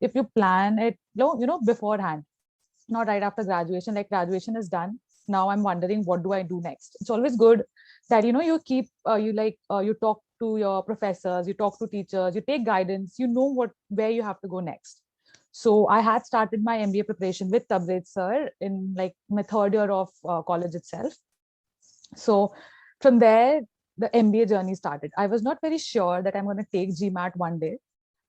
if you plan it, beforehand, not right after graduation. Like graduation is done. Now I'm wondering, what do I do next? It's always good that, you keep, you talk to your professors, you talk to teachers, you take guidance, where you have to go next. So I had started my MBA preparation with Tabrej sir in like my third year of college itself. So from there, the MBA journey started. I was not very sure that I'm going to take GMAT one day,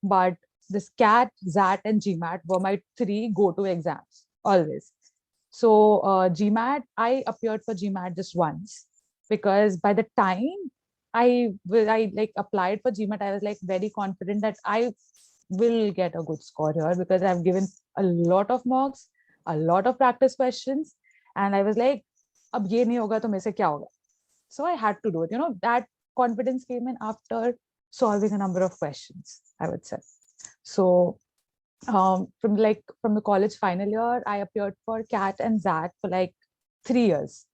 but this CAT, XAT, and GMAT were my three go-to exams always. So GMAT, I appeared for GMAT just once, because by the time I like applied for GMAT, I was like very confident that I will get a good score here, because I've given a lot of marks, a lot of practice questions, and I was like, अब ये नहीं होगा तो मेरे से क्या होगा? So I had to do it. That confidence came in after solving a number of questions, I would say. So from the college final year, I appeared for CAT and XAT for like 3 years.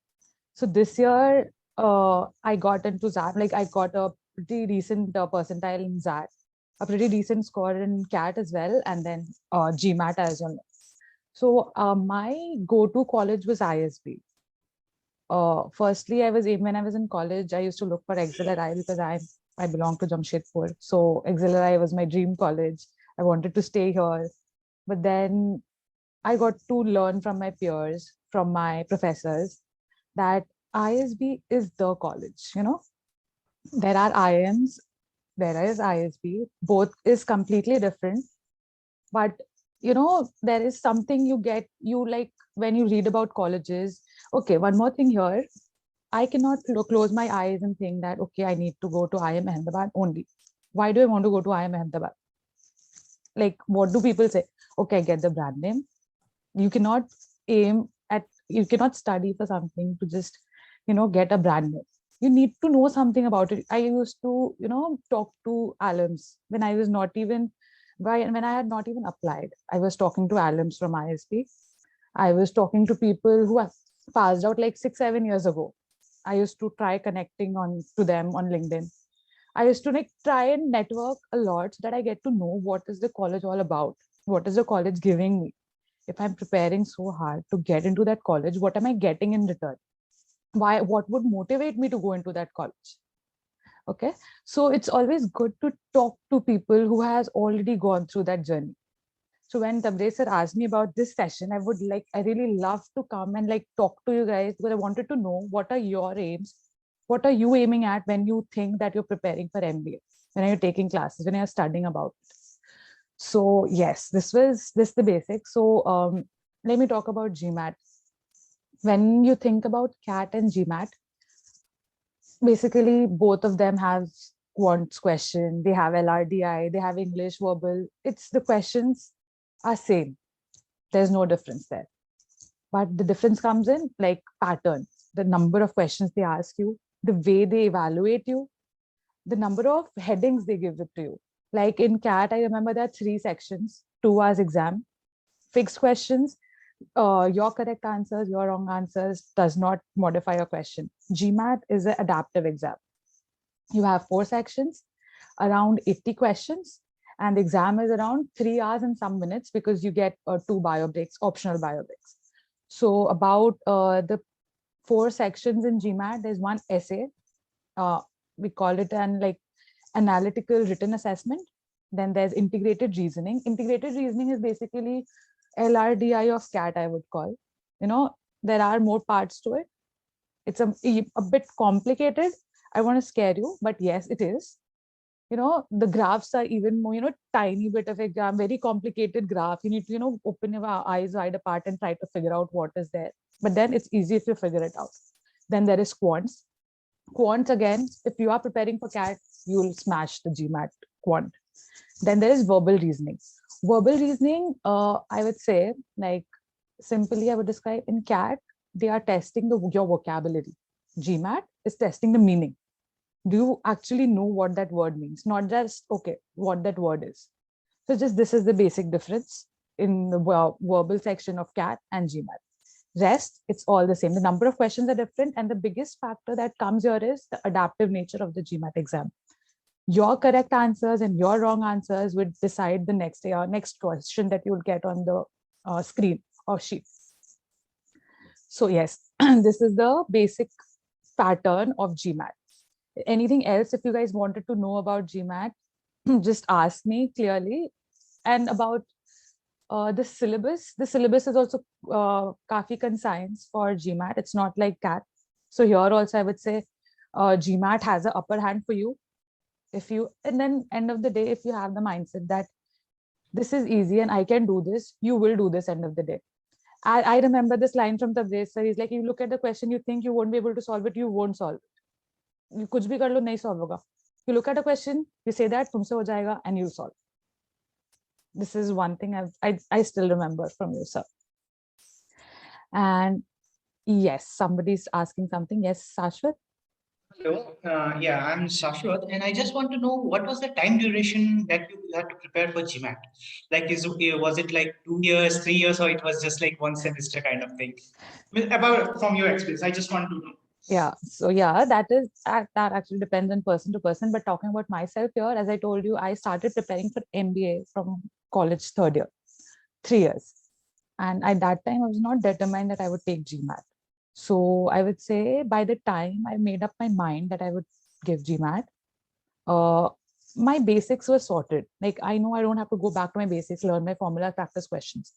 So this year, I got into XAT. Like I got a pretty decent percentile in XAT, a pretty decent score in CAT as well, and then GMAT as well. So my go-to college was ISB. Firstly, when I was in college, I used to look for XLRI because I belong to Jamshedpur. So XLRI was my dream college. I wanted to stay here. But then I got to learn from my peers, from my professors, that ISB is the college. There are IIMs, there is ISB, both is completely different. But there is something you like when you read about colleges. Okay, one more thing here. I cannot close my eyes and think that, okay, I need to go to IIM Ahmedabad only. Why do I want to go to IIM Ahmedabad? Like, what do people say? Okay, get the brand name. You cannot study for something to just, get a brand name. You need to know something about it. I used to, talk to alums when I was not even, when I had not even applied. I was talking to alums from ISB. I was talking to people who have passed out like 6-7 years ago. I used to try connecting to them on LinkedIn. I used to try and network a lot so that I get to know what is the college all about. What is the college giving me? If I'm preparing so hard to get into that college, what am I getting in return? What would motivate me to go into that college? Okay. So it's always good to talk to people who has already gone through that journey. So when Tabrej sir asked me about this session, I really love to come and talk to you guys, because I wanted to know, what are your aims? What are you aiming at when you think that you're preparing for MBA? When you're taking classes, when you're studying about it? So yes, this the basics. So let me talk about GMAT. When you think about CAT and GMAT, basically both of them have quants question, they have LRDI, they have English verbal. It's the questions are same. There's no difference there. But the difference comes in pattern, the number of questions they ask you, the way they evaluate you, the number of headings they give it to you. Like in CAT, I remember there are 3 sections, 2 hours exam, fixed questions, your correct answers, your wrong answers does not modify your question. GMAT is an adaptive exam. You have 4 sections, around 80 questions, and the exam is around 3 hours and some minutes, because you get 2 bio breaks, optional bio breaks. So about the 4 sections in GMAT, there's 1 essay. We call it an analytical written assessment. Then there's integrated reasoning. Integrated reasoning is basically LRDI of CAT, I would call. There are more parts to it. It's a bit complicated. I want to scare you, but yes, it is. The graphs are even more, tiny bit of exam, very complicated graph. You need to, open your eyes wide apart and try to figure out what is there. But then it's easy if you figure it out. Then there is quants. Quants, again, if you are preparing for CAT, you'll smash the GMAT quant. Then there is verbal reasoning. Verbal reasoning, I would say, simply I would describe, in CAT, they are testing your vocabulary. GMAT is testing the meaning. Do you actually know what that word means? Not just, okay, what that word is. So this is the basic difference in the verbal section of CAT and GMAT. Rest, it's all the same. The number of questions are different. And the biggest factor that comes here is the adaptive nature of the GMAT exam. Your correct answers and your wrong answers would decide the next question that you'll get on the screen or sheet. So yes, this is the basic pattern of GMAT. Anything else, if you guys wanted to know about GMAT, just ask me clearly. And about the syllabus is also kafi concise for GMAT. It's not like CAT. So here also I would say GMAT has an upper hand for you. And then end of the day, if you have the mindset that this is easy and I can do this, you will do this end of the day. I remember this line from Tabrej sir. He's like, you look at the question, you think you won't be able to solve it, you won't solve it. You kuch bhi kar lo, nahi solve hoga. You look at a question, you say that, tumse ho jayega, and you solve. This is one thing I still remember from you, sir. And yes, somebody's asking something. Yes, Shashwat? Hello, yeah, I'm Shashwat, and I just want to know what was the time duration that you had to prepare for GMAT? Like, was it like 2 years, 3 years, or it was just like one semester kind of thing? About from your experience, I just want to know. Yeah, so yeah, that actually depends on person to person. But talking about myself here, as I told you, I started preparing for MBA from college third year, 3 years. And at that time, I was not determined that I would take GMAT. So I would say by the time I made up my mind that I would give GMAT, my basics were sorted. Like, I know I don't have to go back to my basics, learn my formula, practice questions.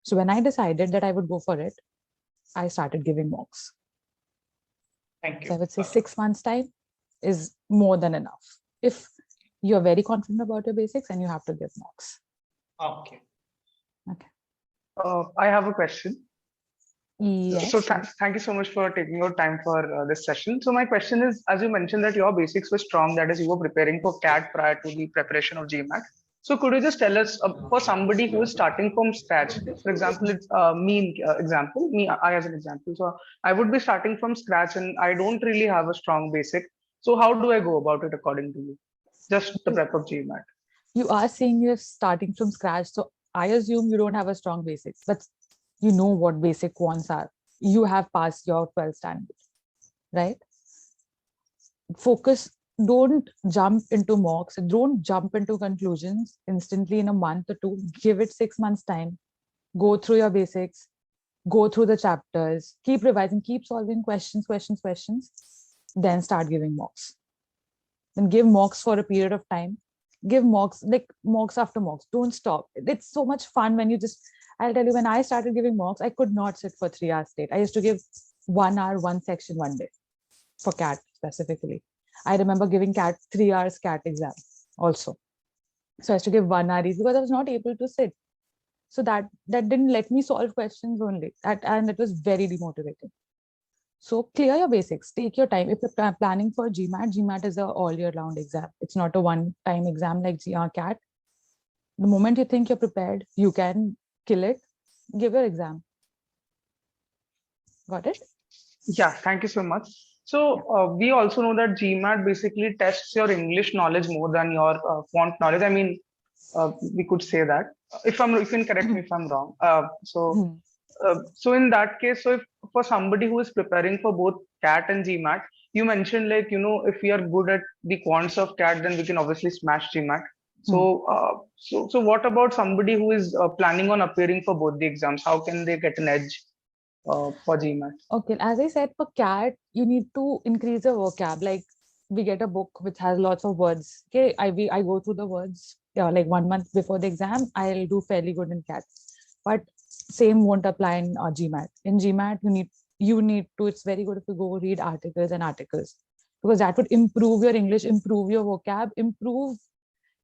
So when I decided that I would go for it, I started giving mocks. Thank you. So I would say 6 months time is more than enough. If you're very confident about your basics and you have to give mocks. Okay. Okay. I have a question. Yes. So thank you so much for taking your time for this session. So my question is, as you mentioned that your basics were strong, that is you were preparing for CAT prior to the preparation of GMAT. So could you just tell us for somebody who is starting from scratch, for example, it's I as an example. So I would be starting from scratch and I don't really have a strong basic. So how do I go about it according to you? Just the prep of GMAT. You are saying you're starting from scratch. So I assume you don't have a strong basics, but you know what basic quants are. You have passed your 12th standard, right? Focus. Don't jump into mocks. Don't jump into conclusions instantly in a month or two. Give it 6 months time. Go through your basics. Go through the chapters. Keep revising. Keep solving questions. Then start giving mocks. Then give mocks for a period of time. Give mocks, like mocks after mocks. Don't stop. It's so much fun when you just, I'll tell you, when I started giving mocks, I could not sit for 3 hours straight. I used to give 1 hour, one section one day for CAT specifically. I remember giving CAT 3 hours CAT exam also. So I used to give 1 hour because I was not able to sit. So that didn't let me solve questions only. And it was very demotivating. So clear your basics, take your time. If you're planning for GMAT is an all year round exam. It's not a one-time exam like CAT. The moment you think you're prepared, you can kill it, give your exam. Got it? Yeah, thank you so much. So we also know that GMAT basically tests your English knowledge more than your quant knowledge. I mean, we could say that. If you can correct me if I'm wrong. So in that case, so if for somebody who is preparing for both CAT and GMAT, you mentioned like, if we are good at the quants of CAT, then we can obviously smash GMAT. So, so what about somebody who is planning on appearing for both the exams? How can they get an edge for GMAT? Okay, as I said, for CAT, you need to increase your vocab. Like, we get a book which has lots of words. Okay, I go through the words. Yeah, like 1 month before the exam, I'll do fairly good in CAT. But same won't apply in GMAT. In GMAT, you need to. It's very good if you go read articles because that would improve your English, improve your vocab, improve,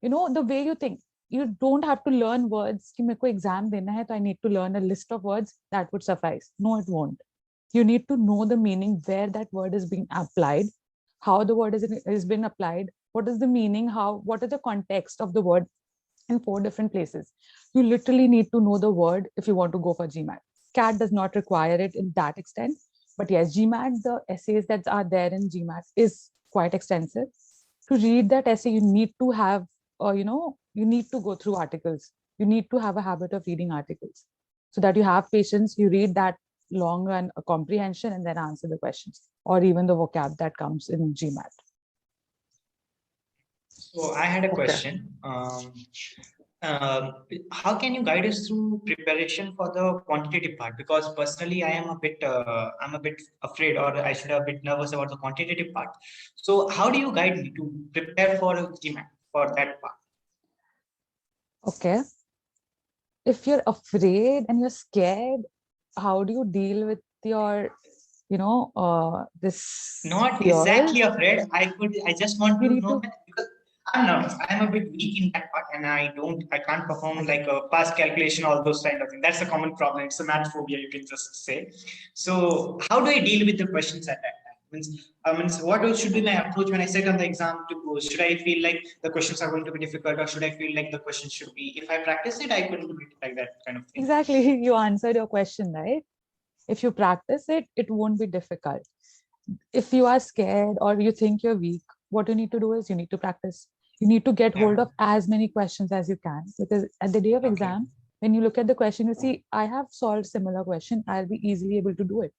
the way you think. You don't have to learn words. Ki meko exam dena hai, so I need to learn a list of words. That would suffice. No, it won't. You need to know the meaning, where that word is being applied, how the word is being applied, what is the meaning, what is the context of the word in 4 different places. You literally need to know the word if you want to go for GMAT. CAT does not require it in that extent. But yes, GMAT, the essays that are there in GMAT is quite extensive. To read that essay, you need to have, you need to go through articles. You need to have a habit of reading articles so that you have patience. You read that long run comprehension and then answer the questions, or even the vocab that comes in GMAT. So I had a Okay. question. How can you guide us through preparation for the quantitative part? Because personally, I'm a bit afraid, or I should have a bit nervous about the quantitative part. So how do you guide me to prepare for GMAT for that part? Okay. If you're afraid and you're scared, how do you deal with your, this Not fears? exactly afraid. I just want You to need know to, that because I'm nervous. I'm a bit weak in that part, and I can't perform okay. like a past calculation, all those kind of things. That's a common problem. It's a math phobia, you can just say. So how do I deal with the questions at that time? Means what should be my approach when I sit on the exam to go? Should I feel like the questions are going to be difficult, or should I feel like the questions should be? If I practice it, I couldn't do it like that kind of thing. Exactly. You answered your question, right? If you practice it, it won't be difficult. If you are scared or you think you're weak, what you need to do is you need to practice. You need to get hold Yeah. of as many questions as you can, because at the day of Okay. exam, when you look at the question, you see, I have solved similar question. I'll be easily able to do it.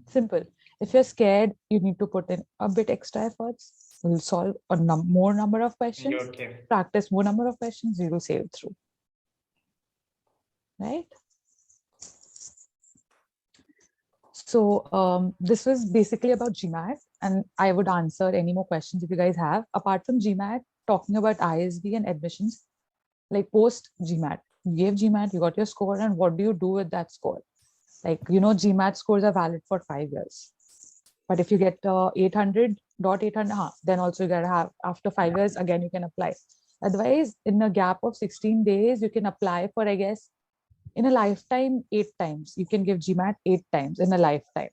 Simple. If you're scared, you need to put in a bit extra efforts. You'll solve a more number of questions, Okay. practice more number of questions, you will sail through. Right? So this was basically about GMAT, and I would answer any more questions if you guys have. Apart from GMAT, talking about ISB and admissions, like post GMAT, you gave GMAT, you got your score, and what do you do with that score? Like, GMAT scores are valid for 5 years. But if you get 800.800, then also you gotta have, after 5 years, again, you can apply. Otherwise, in a gap of 16 days, you can apply for, I guess, in a lifetime, 8 times. You can give GMAT 8 times in a lifetime.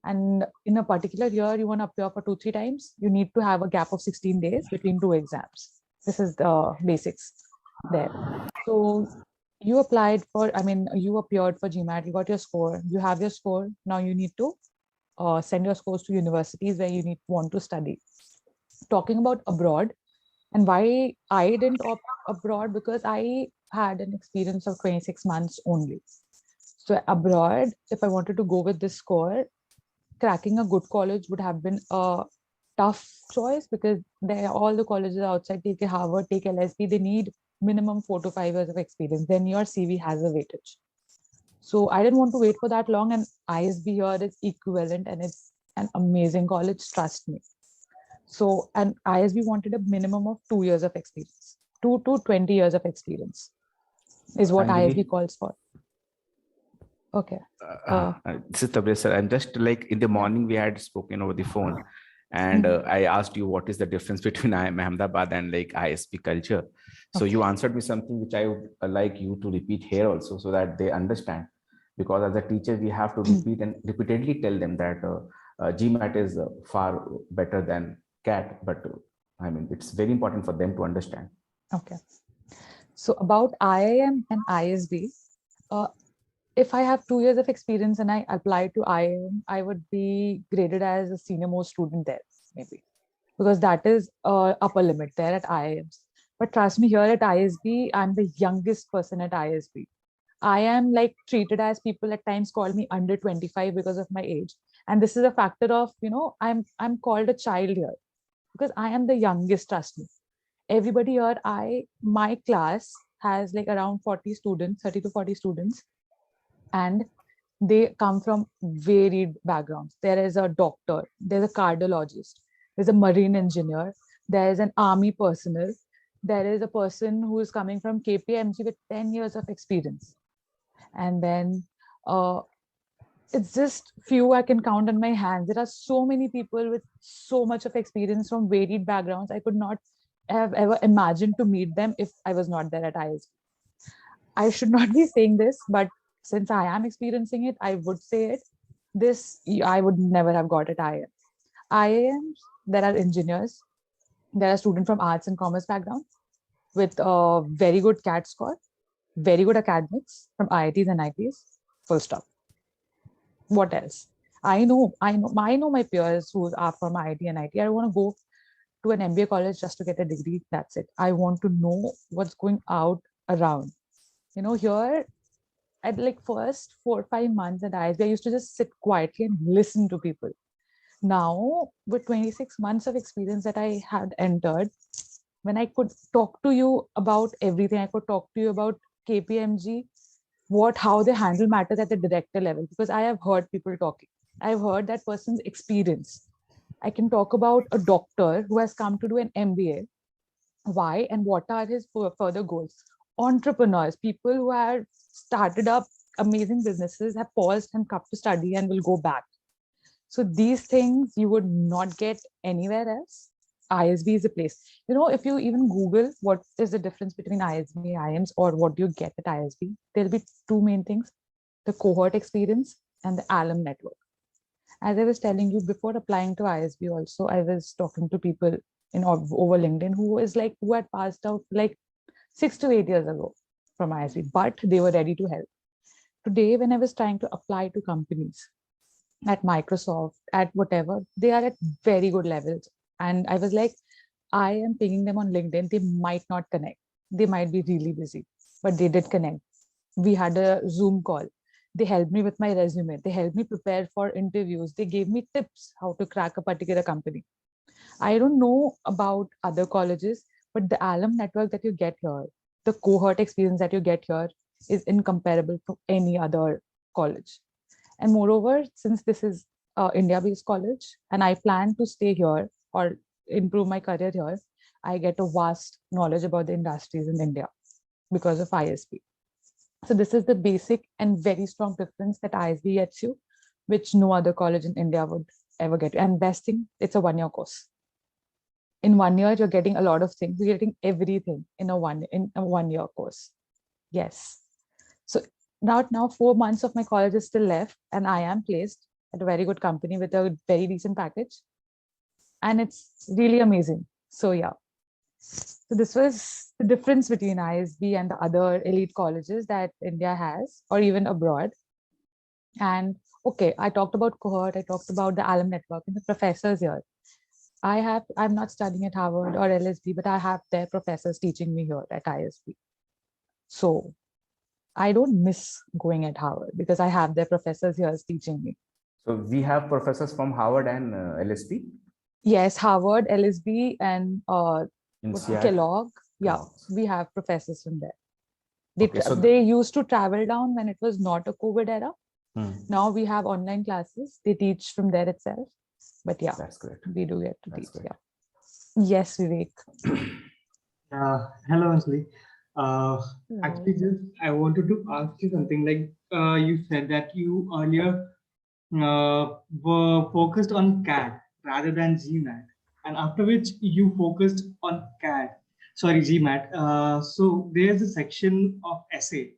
And in a particular year, you want to appear for 2-3 times, you need to have a gap of 16 days between 2 exams. This is the basics there. So you applied for, you appeared for GMAT, you got your score, you have your score. Now you need to send your scores to universities where you want to study. Talking about abroad, and why I didn't opt abroad, because I had an experience of 26 months only. So abroad, if I wanted to go with this score, cracking a good college would have been a tough choice, because all the colleges outside, take Harvard, take LSB, they need minimum 4 to 5 years of experience. Then your CV has a weightage. So I didn't want to wait for that long, and ISB here is equivalent, and it's an amazing college, trust me. So, and ISB wanted a minimum of 2 years of experience, 2 to 20 years of experience is what ISB Anjali, calls for. Okay. this is Tabrej, sir. I'm just like in the morning we had spoken over the phone, and I asked you what is the difference between IIM Ahmedabad and like ISB culture. So you answered me something which I would like you to repeat here also, so that they understand. Because as a teacher, we have to repeat and repeatedly tell them that GMAT is far better than CAT, but I mean it's very important for them to understand. Okay. So about IIM and ISB, if I have 2 years of experience and I apply to IIM, I would be graded as a senior most student there, maybe, because that is upper limit there at IIMs. But trust me, here at ISB, I'm the youngest person at ISB. I am like treated as, people at times call me under 25 because of my age. And this is a factor of, I'm called a child here because I am the youngest, trust me. Everybody here, my class has like around 40 students, 30 to 40 students, and they come from varied backgrounds. There is a doctor, there's a cardiologist, there's a marine engineer, there's an army personnel, there is a person who is coming from KPMG with 10 years of experience. And then it's just few I can count on my hands. There are so many people with so much of experience from varied backgrounds. I could not have ever imagined to meet them if I was not there at ISB. I should not be saying this, but since I am experiencing it, I would say it. This I would never have got at IIM. IIMs, there are engineers, there are students from arts and commerce background with a very good CAT score, very good academics from IITs and ITs. Full stop. What else? I know my peers who are from IIT and IT. I don't want to go to an MBA college just to get a degree. That's it. I want to know what's going out around. Here at like first 4 or 5 months at ISB, I used to just sit quietly and listen to people. Now, with 26 months of experience that I had entered, when I could talk to you about everything. I could talk to you about KPMG, how they handle matters at the director level, because I have heard people talking. I've heard that person's experience. I can talk about a doctor who has come to do an MBA, why and what are his further goals. Entrepreneurs, people who have started up amazing businesses, have paused and come to study and will go back. So these things you would not get anywhere else. ISB is a place. If you even Google what is the difference between ISB, IIMs, or what do you get at ISB, there'll be two main things: the cohort experience and the alum network. As I was telling you, before applying to ISB also, I was talking to people over LinkedIn who had passed out like 6 to 8 years ago from ISB, but they were ready to help. Today, when I was trying to apply to companies at Microsoft, at whatever, they are at very good levels. And I was like, I am pinging them on LinkedIn. They might not connect. They might be really busy, but they did connect. We had a Zoom call. They helped me with my resume. They helped me prepare for interviews. They gave me tips how to crack a particular company. I don't know about other colleges, but the alum network that you get here, the cohort experience that you get here is incomparable to any other college. And moreover, since this is India-based college and I plan to stay here or improve my career here, I get a vast knowledge about the industries in India because of ISB. So this is the basic and very strong difference that ISB gets you, which no other college in India would ever get. And best thing, it's a 1-year course. In 1 year, you're getting a lot of things. You're getting everything in a 1-year course. Yes. So now 4 months of my college is still left, and I am placed at a very good company with a very decent package. And it's really amazing. So yeah. So this was the difference between ISB and the other elite colleges that India has, or even abroad. And okay, I talked about cohort, I talked about the alum network and the professors here. I'm not studying at Harvard or LSB, but I have their professors teaching me here at ISB. So I don't miss going at Harvard because I have their professors here teaching me. So we have professors from Harvard and LSP? Yes, Harvard, LSB, and Kellogg. Yeah, we have professors from there. They used to travel down when it was not a COVID era. Now we have online classes. They teach from there itself. But yeah, that's great. We do get to teach. Yeah. Yes, Vivek. Hello, Anjali. Actually, just I wanted to ask you something. Like you said that you earlier were focused on CAT rather than GMAT, and after which you focused on GMAT. So there's a section of essay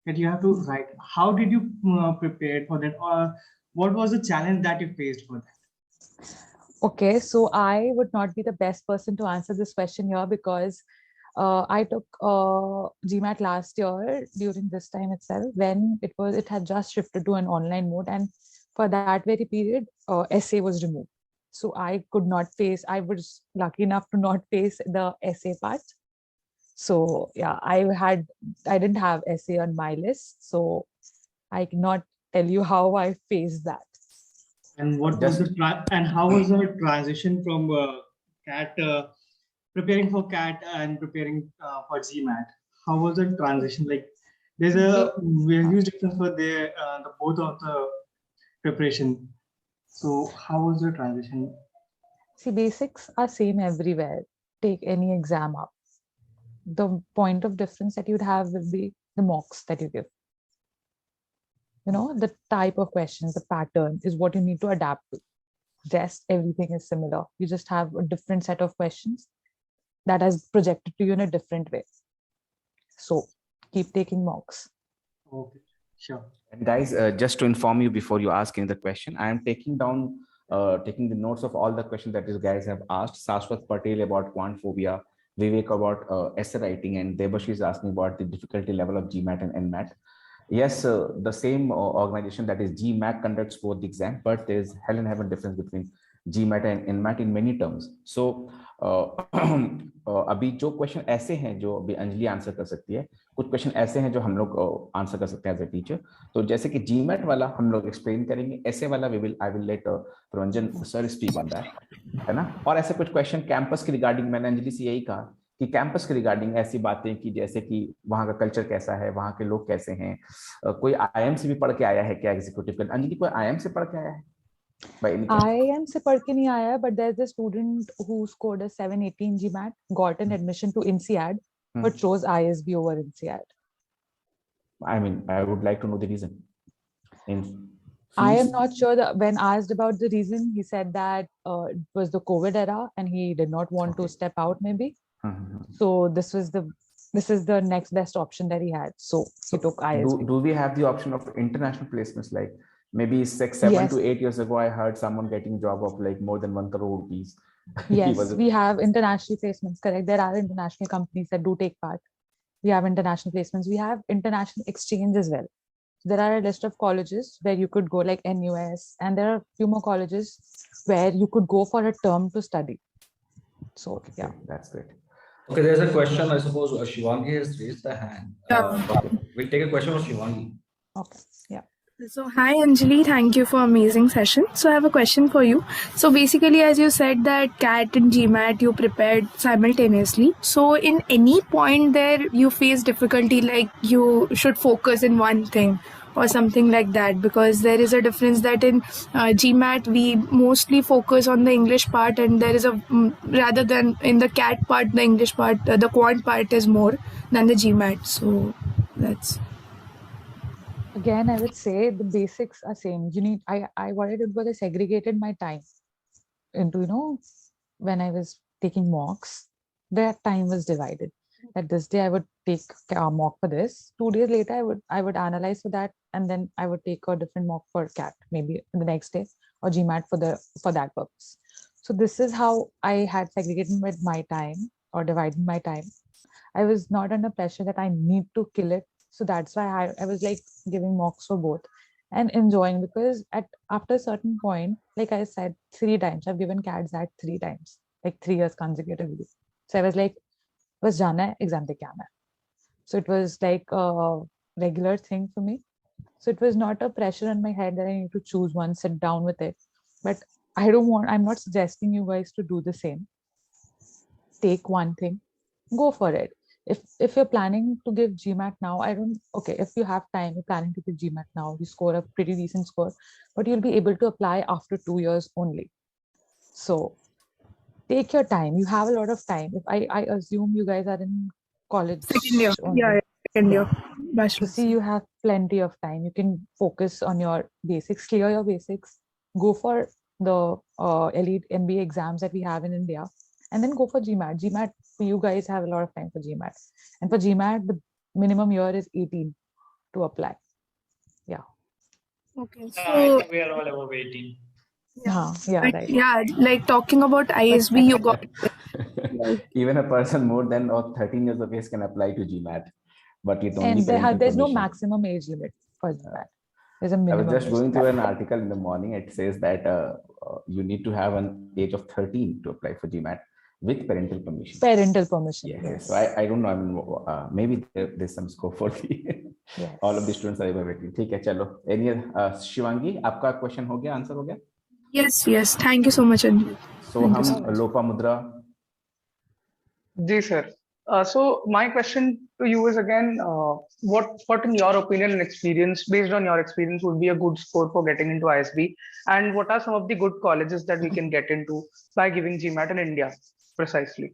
that you have to write. How did you prepare for that, or what was the challenge that you faced for that? Okay, so I would not be the best person to answer this question here because I took GMAT last year during this time itself when it had just shifted to an online mode, and for that very period, essay was removed. So I was lucky enough to not face the essay part. So yeah, I didn't have essay on my list, so I cannot tell you how I faced that. And what was how was the transition from CAT, preparing for CAT and preparing for GMAT? How was the transition? Like, there's a huge difference for the both of the preparation. So how was the transition? See, basics are same everywhere. Take any exam up. The point of difference that you'd have will be the mocks that you give. The type of questions, the pattern is what you need to adapt to. Rest, everything is similar. You just have a different set of questions that has projected to you in a different way. So keep taking mocks. Okay, sure. And guys, just to inform you before you asking the question, I am taking the notes of all the questions that you guys have asked. Sashwat Patel about quant phobia, Vivek about essay writing, and Debashi is asking about the difficulty level of GMAT and Nmat. Yes, the same organization, that is GMAC, conducts both the exam, but there is hell and heaven difference between GMAT and Nmat in many terms. So अभी जो question ऐसे हैं जो अभी Anjali answer कर सकती है, कुछ क्वेश्चन ऐसे हैं जो हम लोग आंसर कर सकते हैं एज ए टीचर. तो जैसे कि GMAT वाला हम लोग एक्सप्लेन करेंगे, ऐसे वाला I will let Pravanjan sir speak on that, है ना. और ऐसे कुछ क्वेश्चन कैंपस के रिगार्डिंग मैंने अंजलि से यही कहा कि कैंपस के रिगार्डिंग ऐसी बातें कि जैसे कि वहाँ का कल्चर कैसा है, वहाँ के लोग कैसे हैं, कोई IIM से भी पढ़ के आया है क्या एग्जीक्यूटिव? अंजलि कोई IIM से पढ़ के आया है? IIM से पढ़ के नहीं आया है, but there's a student who scored a 780 in GMAT, got an admission to INSEAD, but chose ISB over INSEAD. I mean, I would like to know the reason. I am not sure that when asked about the reason, he said that it was the COVID era and he did not want to step out maybe. So this is the next best option that he had. So he took ISB. Do we have the option of international placements? Like maybe 7 to 8 years ago, I heard someone getting job of like more than 1 crore rupees. Yes, we have international placements, correct. There are international companies that do take part. We have international placements. We have international exchange as well. There are a list of colleges where you could go, like NUS, and there are a few more colleges where you could go for a term to study. So yeah, that's great. Okay, there's a question. I suppose Shivangi has raised the hand. We'll take a question from Shivangi. Okay, yeah. So hi Anjali, thank you for amazing session. So I have a question for you. So basically, as you said that CAT and GMAT you prepared simultaneously. So in any point there you face difficulty, like you should focus in one thing or something like that, because there is a difference that in GMAT we mostly focus on the English part, and there is a rather than in the CAT part, the English part, the quant part is more than the GMAT. So that's. Again, I would say the basics are same. You need, what I did was I segregated my time into, when I was taking mocks, that time was divided. That this day I would take a mock for this. 2 days later, I would analyze for that, and then I would take a different mock for CAT, maybe the next day, or GMAT for that purpose. So this is how I had segregated with my time or divided my time. I was not under pressure that I need to kill it. So that's why I was like giving mocks for both and enjoying, because after a certain point, like I said, 3 times, I've given CAT XAT 3 times, like 3 years consecutively. So I was like, bas jana hai, exam de ke aana hai. So it was like a regular thing for me. So it was not a pressure on my head that I need to choose one, sit down with it. But I'm not suggesting you guys to do the same. Take one thing, go for it. If you're planning to give GMAT now, if you have time, you're planning to give GMAT now, you score a pretty decent score, but you'll be able to apply after 2 years only. So take your time. You have a lot of time. If I assume you guys are in college. Second year. Yeah, second year. So see, you have plenty of time. You can focus on your basics, clear your basics, go for the elite MBA exams that we have in India, and then go for GMAT. GMAT, you guys have a lot of time for GMAT. And for GMAT, the minimum year is 18 to apply. Yeah. Okay. So I think we are all above 18. Right. Yeah, like talking about ISB, you got even a person more than 13 years of age can apply to GMAT, but it only there's no maximum age limit for GMAT. There's a minimum. I was just going through an article in the morning. It says that you need to have an age of 13 to apply for GMAT with parental permission. Parental permission. Yes. So I don't know. I mean, maybe there's some scope for the all of the students are evaluating. ठीक है, चलो. Any Shivangi, आपका question हो गया, answer हो गया? Yes. Thank you so much, Anjali. So हम Lopamudra. Ji sir. So my question to you is again, what in your opinion and experience, based on your experience, would be a good score for getting into ISB, and what are some of the good colleges that we can get into by giving GMAT in India precisely?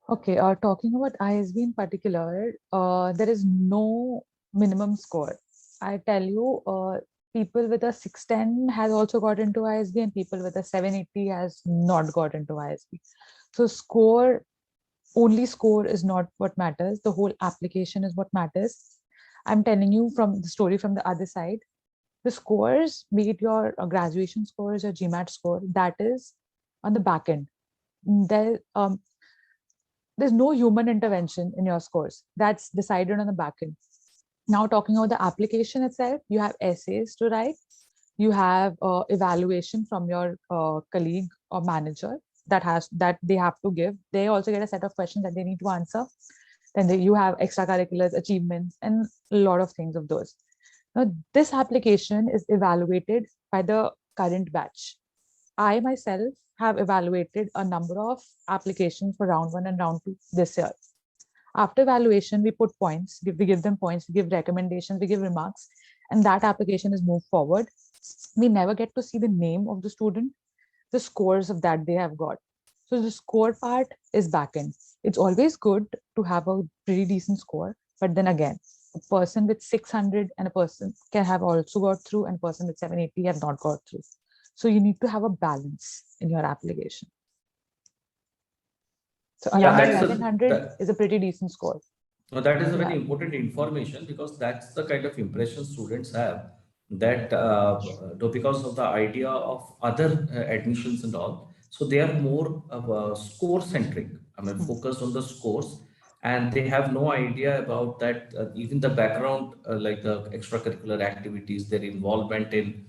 Okay, talking about ISB in particular, there is no minimum score. I tell you, people with a 610 has also got into ISB, and people with a 780 has not got into ISB. So only score is not what matters. The whole application is what matters. I'm telling you from the story from the other side. The scores, be it your graduation scores or GMAT score, that is on the back end. There's no human intervention in your scores. That's decided on the back end. Now talking about the application itself, you have essays to write. You have evaluation from your colleague or manager that they have to give. They also get a set of questions that they need to answer. Then you have extracurriculars, achievements, and a lot of things of those. Now, this application is evaluated by the current batch. I myself have evaluated a number of applications for round 1 and round 2 this year. After evaluation, we put points, we give them points, we give recommendations, we give remarks, and that application is moved forward. We never get to see the name of the student, the scores of that they have got. So the score part is backend. It's always good to have a pretty decent score, but then again, a person with 600 and a person can have also got through, and a person with 780 have not got through. So you need to have a balance in your application. So around 700 is a pretty decent score. No, that is a very important information, because that's the kind of impression students have, that because of the idea of other admissions and all, so they are more score centric. I mean, focused on the scores, and they have no idea about that, even the background, like the extracurricular activities, their involvement in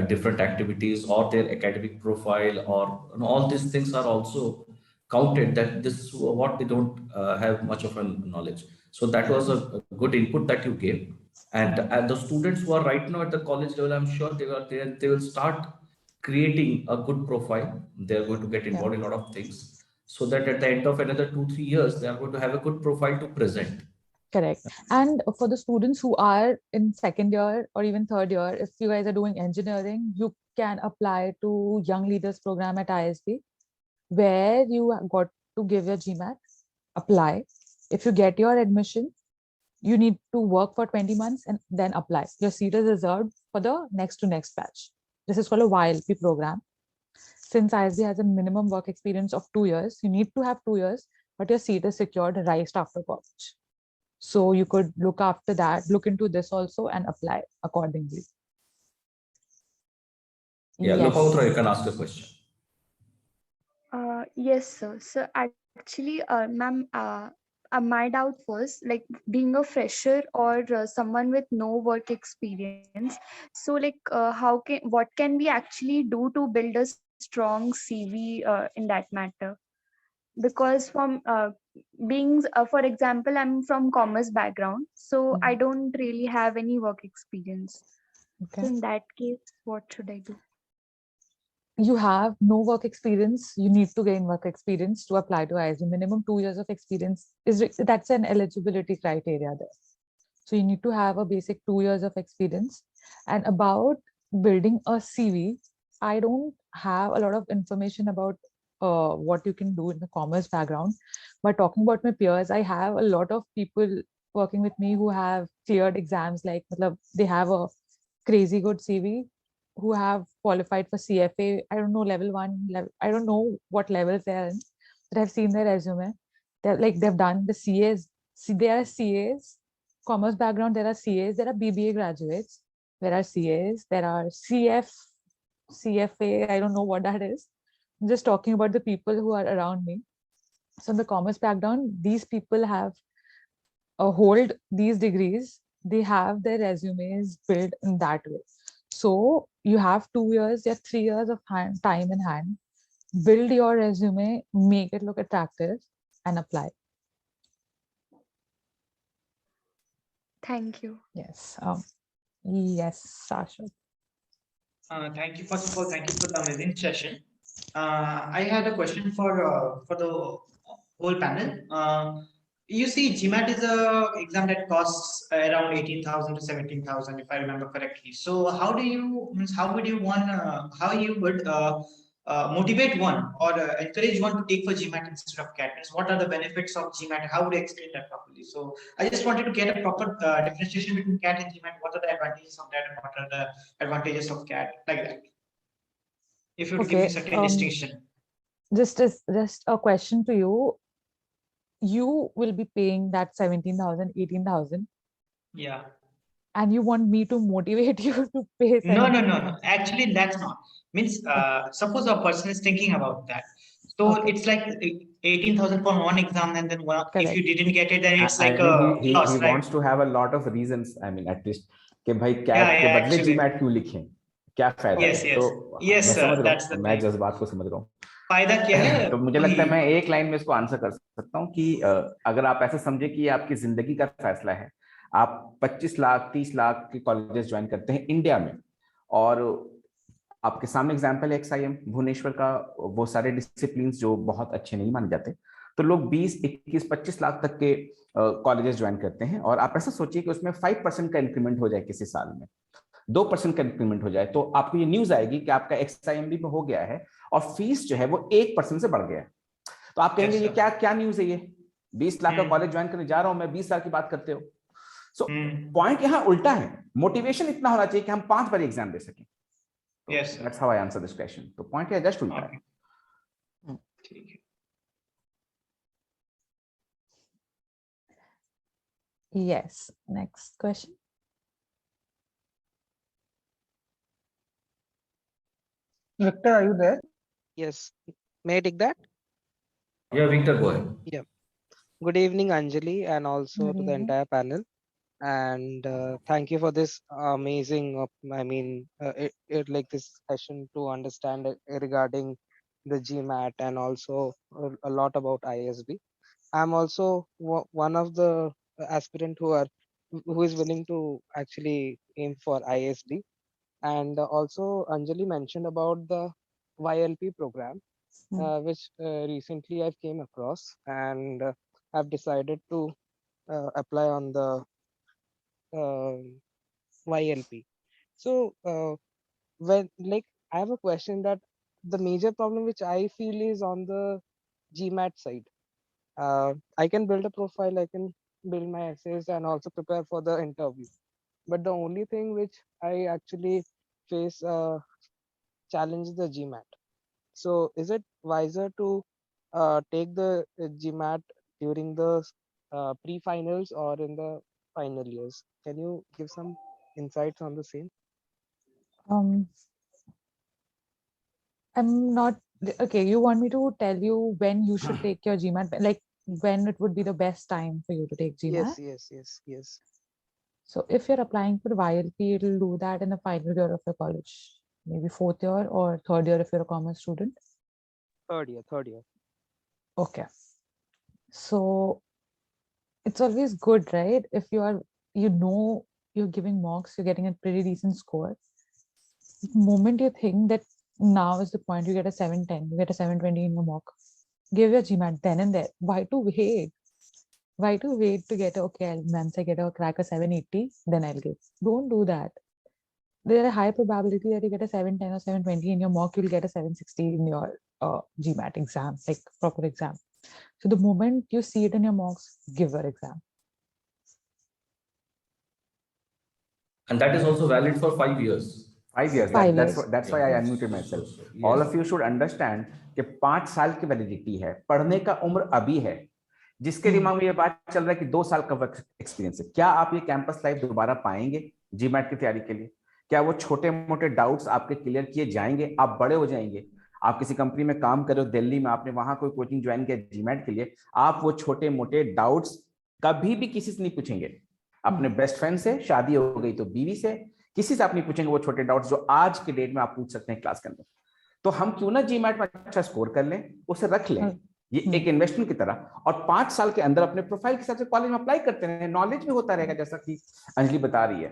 different activities, or their academic profile, or all these things are also counted, that this is what they don't have much of a knowledge. So that was a good input that you gave. And the students who are right now at the college level, I'm sure they will start creating a good profile. They're going to get involved in a lot of things, so that at the end of another 2-3 years, they are going to have a good profile to present. Correct. And for the students who are in second year or even third year, if you guys are doing engineering, you can apply to Young Leaders Program at ISB, where you got to give your GMAC, apply. If you get your admission, you need to work for 20 months and then apply. Your seat is reserved for the next to next batch. This is called a YLP program. Since ISB has a minimum work experience of 2 years, you need to have 2 years, but your seat is secured right after college. So you could look after that, look into this also and apply accordingly. Yeah, Yes. Lopavitra, you can ask a question. Yes, sir. So actually, ma'am, my doubt was, like, being a fresher or someone with no work experience. So, like, what can we actually do to build a strong CV in that matter? Because from being, for example, I'm from commerce background, so I don't really have any work experience. Okay. So in that case, what should I do? You have no work experience, you need to gain work experience to apply to ISB. Minimum 2 years of experience that's an eligibility criteria there. So you need to have a basic 2 years of experience. And about building a CV, I don't have a lot of information about what you can do in the commerce background. But talking about my peers, I have a lot of people working with me who have cleared exams, like they have a crazy good CV, who have qualified for CFA. I don't know, level 1, I don't know what levels they're in, but I've seen their resume. They've done the CAs. See, there are CAs, commerce background, there are CAs, there are BBA graduates, there are CAs, there are CFA, I don't know what that is. I'm just talking about the people who are around me. So in the commerce background, these people have hold these degrees, they have their resumes built in that way. So you have 2 years, 3 years of time in hand, build your resume, make it look attractive and apply. Thank you. Yes. Yes, Sasha. Thank you. First of all, thank you for the amazing session. I had a question for the whole panel. You see, GMAT is a exam that costs around 18,000 to 17,000, if I remember correctly. So how would you motivate one or encourage one to take for GMAT instead of CAT? What are the benefits of GMAT? How would you explain that properly? So I just wanted to get a proper differentiation between CAT and GMAT. What are the advantages of that and what are the advantages of CAT, like that? If you would give me certain distinction. Just a question to you. You will be paying that 17,000, 18,000. Yeah. And you want me to motivate you to pay? No. Actually, that's not. Means, suppose a person is thinking about that. So it's like 18,000 for one exam, and then if you didn't get it, then it's like he loss, right? wants to have a lot of reasons. I mean, at least कि भाई CAT के बदले GMAT क्यों लिखें? क्या फायदा है? तो मैं समझ रहा हूँ, मैं जज्बात को समझ रहा हूँ. फायदा क्या है? तो मुझे लगता है मैं एक लाइन में इसको आंसर कर सकता हूँ कि अगर आप ऐसा समझे कि आपकी जिंदगी का फैसला है, आप 25 लाख 30 लाख के कॉलेजेस ज्वाइन करते हैं इंडिया में, और आपके सामने एग्जाम्पल है XIM भुवनेश्वर का, वो सारे डिसिप्लिन जो बहुत अच्छे नहीं माने जाते, तो लोग 20, 21, 25 लाख तक के कॉलेजेस ज्वाइन करते हैं। और आप ऐसा सोचिए कि उसमें 5% का इंक्रीमेंट हो जाए किसी साल में, 2% का इंक्रीमेंट हो जाए, तो आपको ये न्यूज आएगी कि आपका XIMB में हो गया है और फीस जो है वो 1% से बढ़ गया है। तो आप कहेंगे ये क्या क्या न्यूज है, ये 20 लाख का कॉलेज ज्वाइन करने जा रहा हूं मैं, 20 लाख की बात करते हो। सो पॉइंट यहाँ उल्टा है, मोटिवेशन इतना होना चाहिए कि हम 5 बार एग्जाम दे सकें। Yes, sir. That's how I answer this question. तो पॉइंट है जस्ट उल्टा है। ठीक है। Yes. Next question. Victor, are you there? Yes. May I take that? Yeah, Victor, go ahead. Yeah. Good evening, Anjali, and also Good to the evening. entire panel. And thank you for this amazing, like this session to understand regarding the GMAT and also a lot about ISB. I'm also one of the aspirant who is willing to actually aim for ISB. And also Anjali mentioned about the YLP program, which recently I came across, and I've decided to apply on the YLP. So when I have a question that the major problem which I feel is on the GMAT side. I can build a profile, I can build my essays and also prepare for the interview. But the only thing which I actually face challenge is the GMAT. So is it wiser to take the GMAT during the pre-finals or in the final years? Can you give some insights on the same? I'm not okay. You want me to tell you when you should take your GMAT, like when it would be the best time for you to take GMAT? Yes. So if you're applying for YLP, it'll do that in the final year of your college, maybe 4th year or 3rd year if you're a commerce student. Third year. Okay. So it's always good, right? If you're giving mocks, you're getting a pretty decent score. The moment you think that now is the point, you get a 710, you get a 720 in your mock, give your GMAT then and there. Why to wait? Why to wait to get once I get a crack a 780, then I'll give. Don't do that. There's a high probability that you get a 710 or 720 in your mock, you'll get a 760 in your GMAT exam, like proper exam. So the moment you see it in your mocks, give your exam. And that is also valid for 5 years. 5 years. That's why I unmuted myself. Yes. All of you should understand कि 5 साल की validity है, पढ़ने का उम्र अभी है। जिसके दिमाग में ये बात चल रहा है कि 2 साल का वर्क एक्सपीरियंस है, क्या आप ये कैंपस लाइफ दोबारा पाएंगे जीमैट की तैयारी के लिए? क्या वो छोटे मोटे डाउट्स आपके क्लियर किए जाएंगे? आप बड़े हो जाएंगे, आप किसी कंपनी में काम कर रहे हो दिल्ली में, आपने वहां कोई कोचिंग ज्वाइन किया जीमैट के लिए, आप वो छोटे मोटे डाउट्स कभी भी किसी से नहीं पूछेंगे। अपने बेस्ट फ्रेंड से, शादी हो गई तो बीवी से, किसी से आप नहीं पूछेंगे वो छोटे डाउट्स जो आज के डेट में आप पूछ सकते हैं क्लास के अंदर। तो हम क्यों ना जीमैट में अच्छा स्कोर कर लें, उसे रख लें, ये एक इन्वेस्टमेंट की तरह, और 5 साल के अंदर अपने प्रोफाइल के हिसाब से कॉलेज में अप्लाई करते रहे। नॉलेज भी होता रहेगा, जैसा कि अंजलि बता रही है,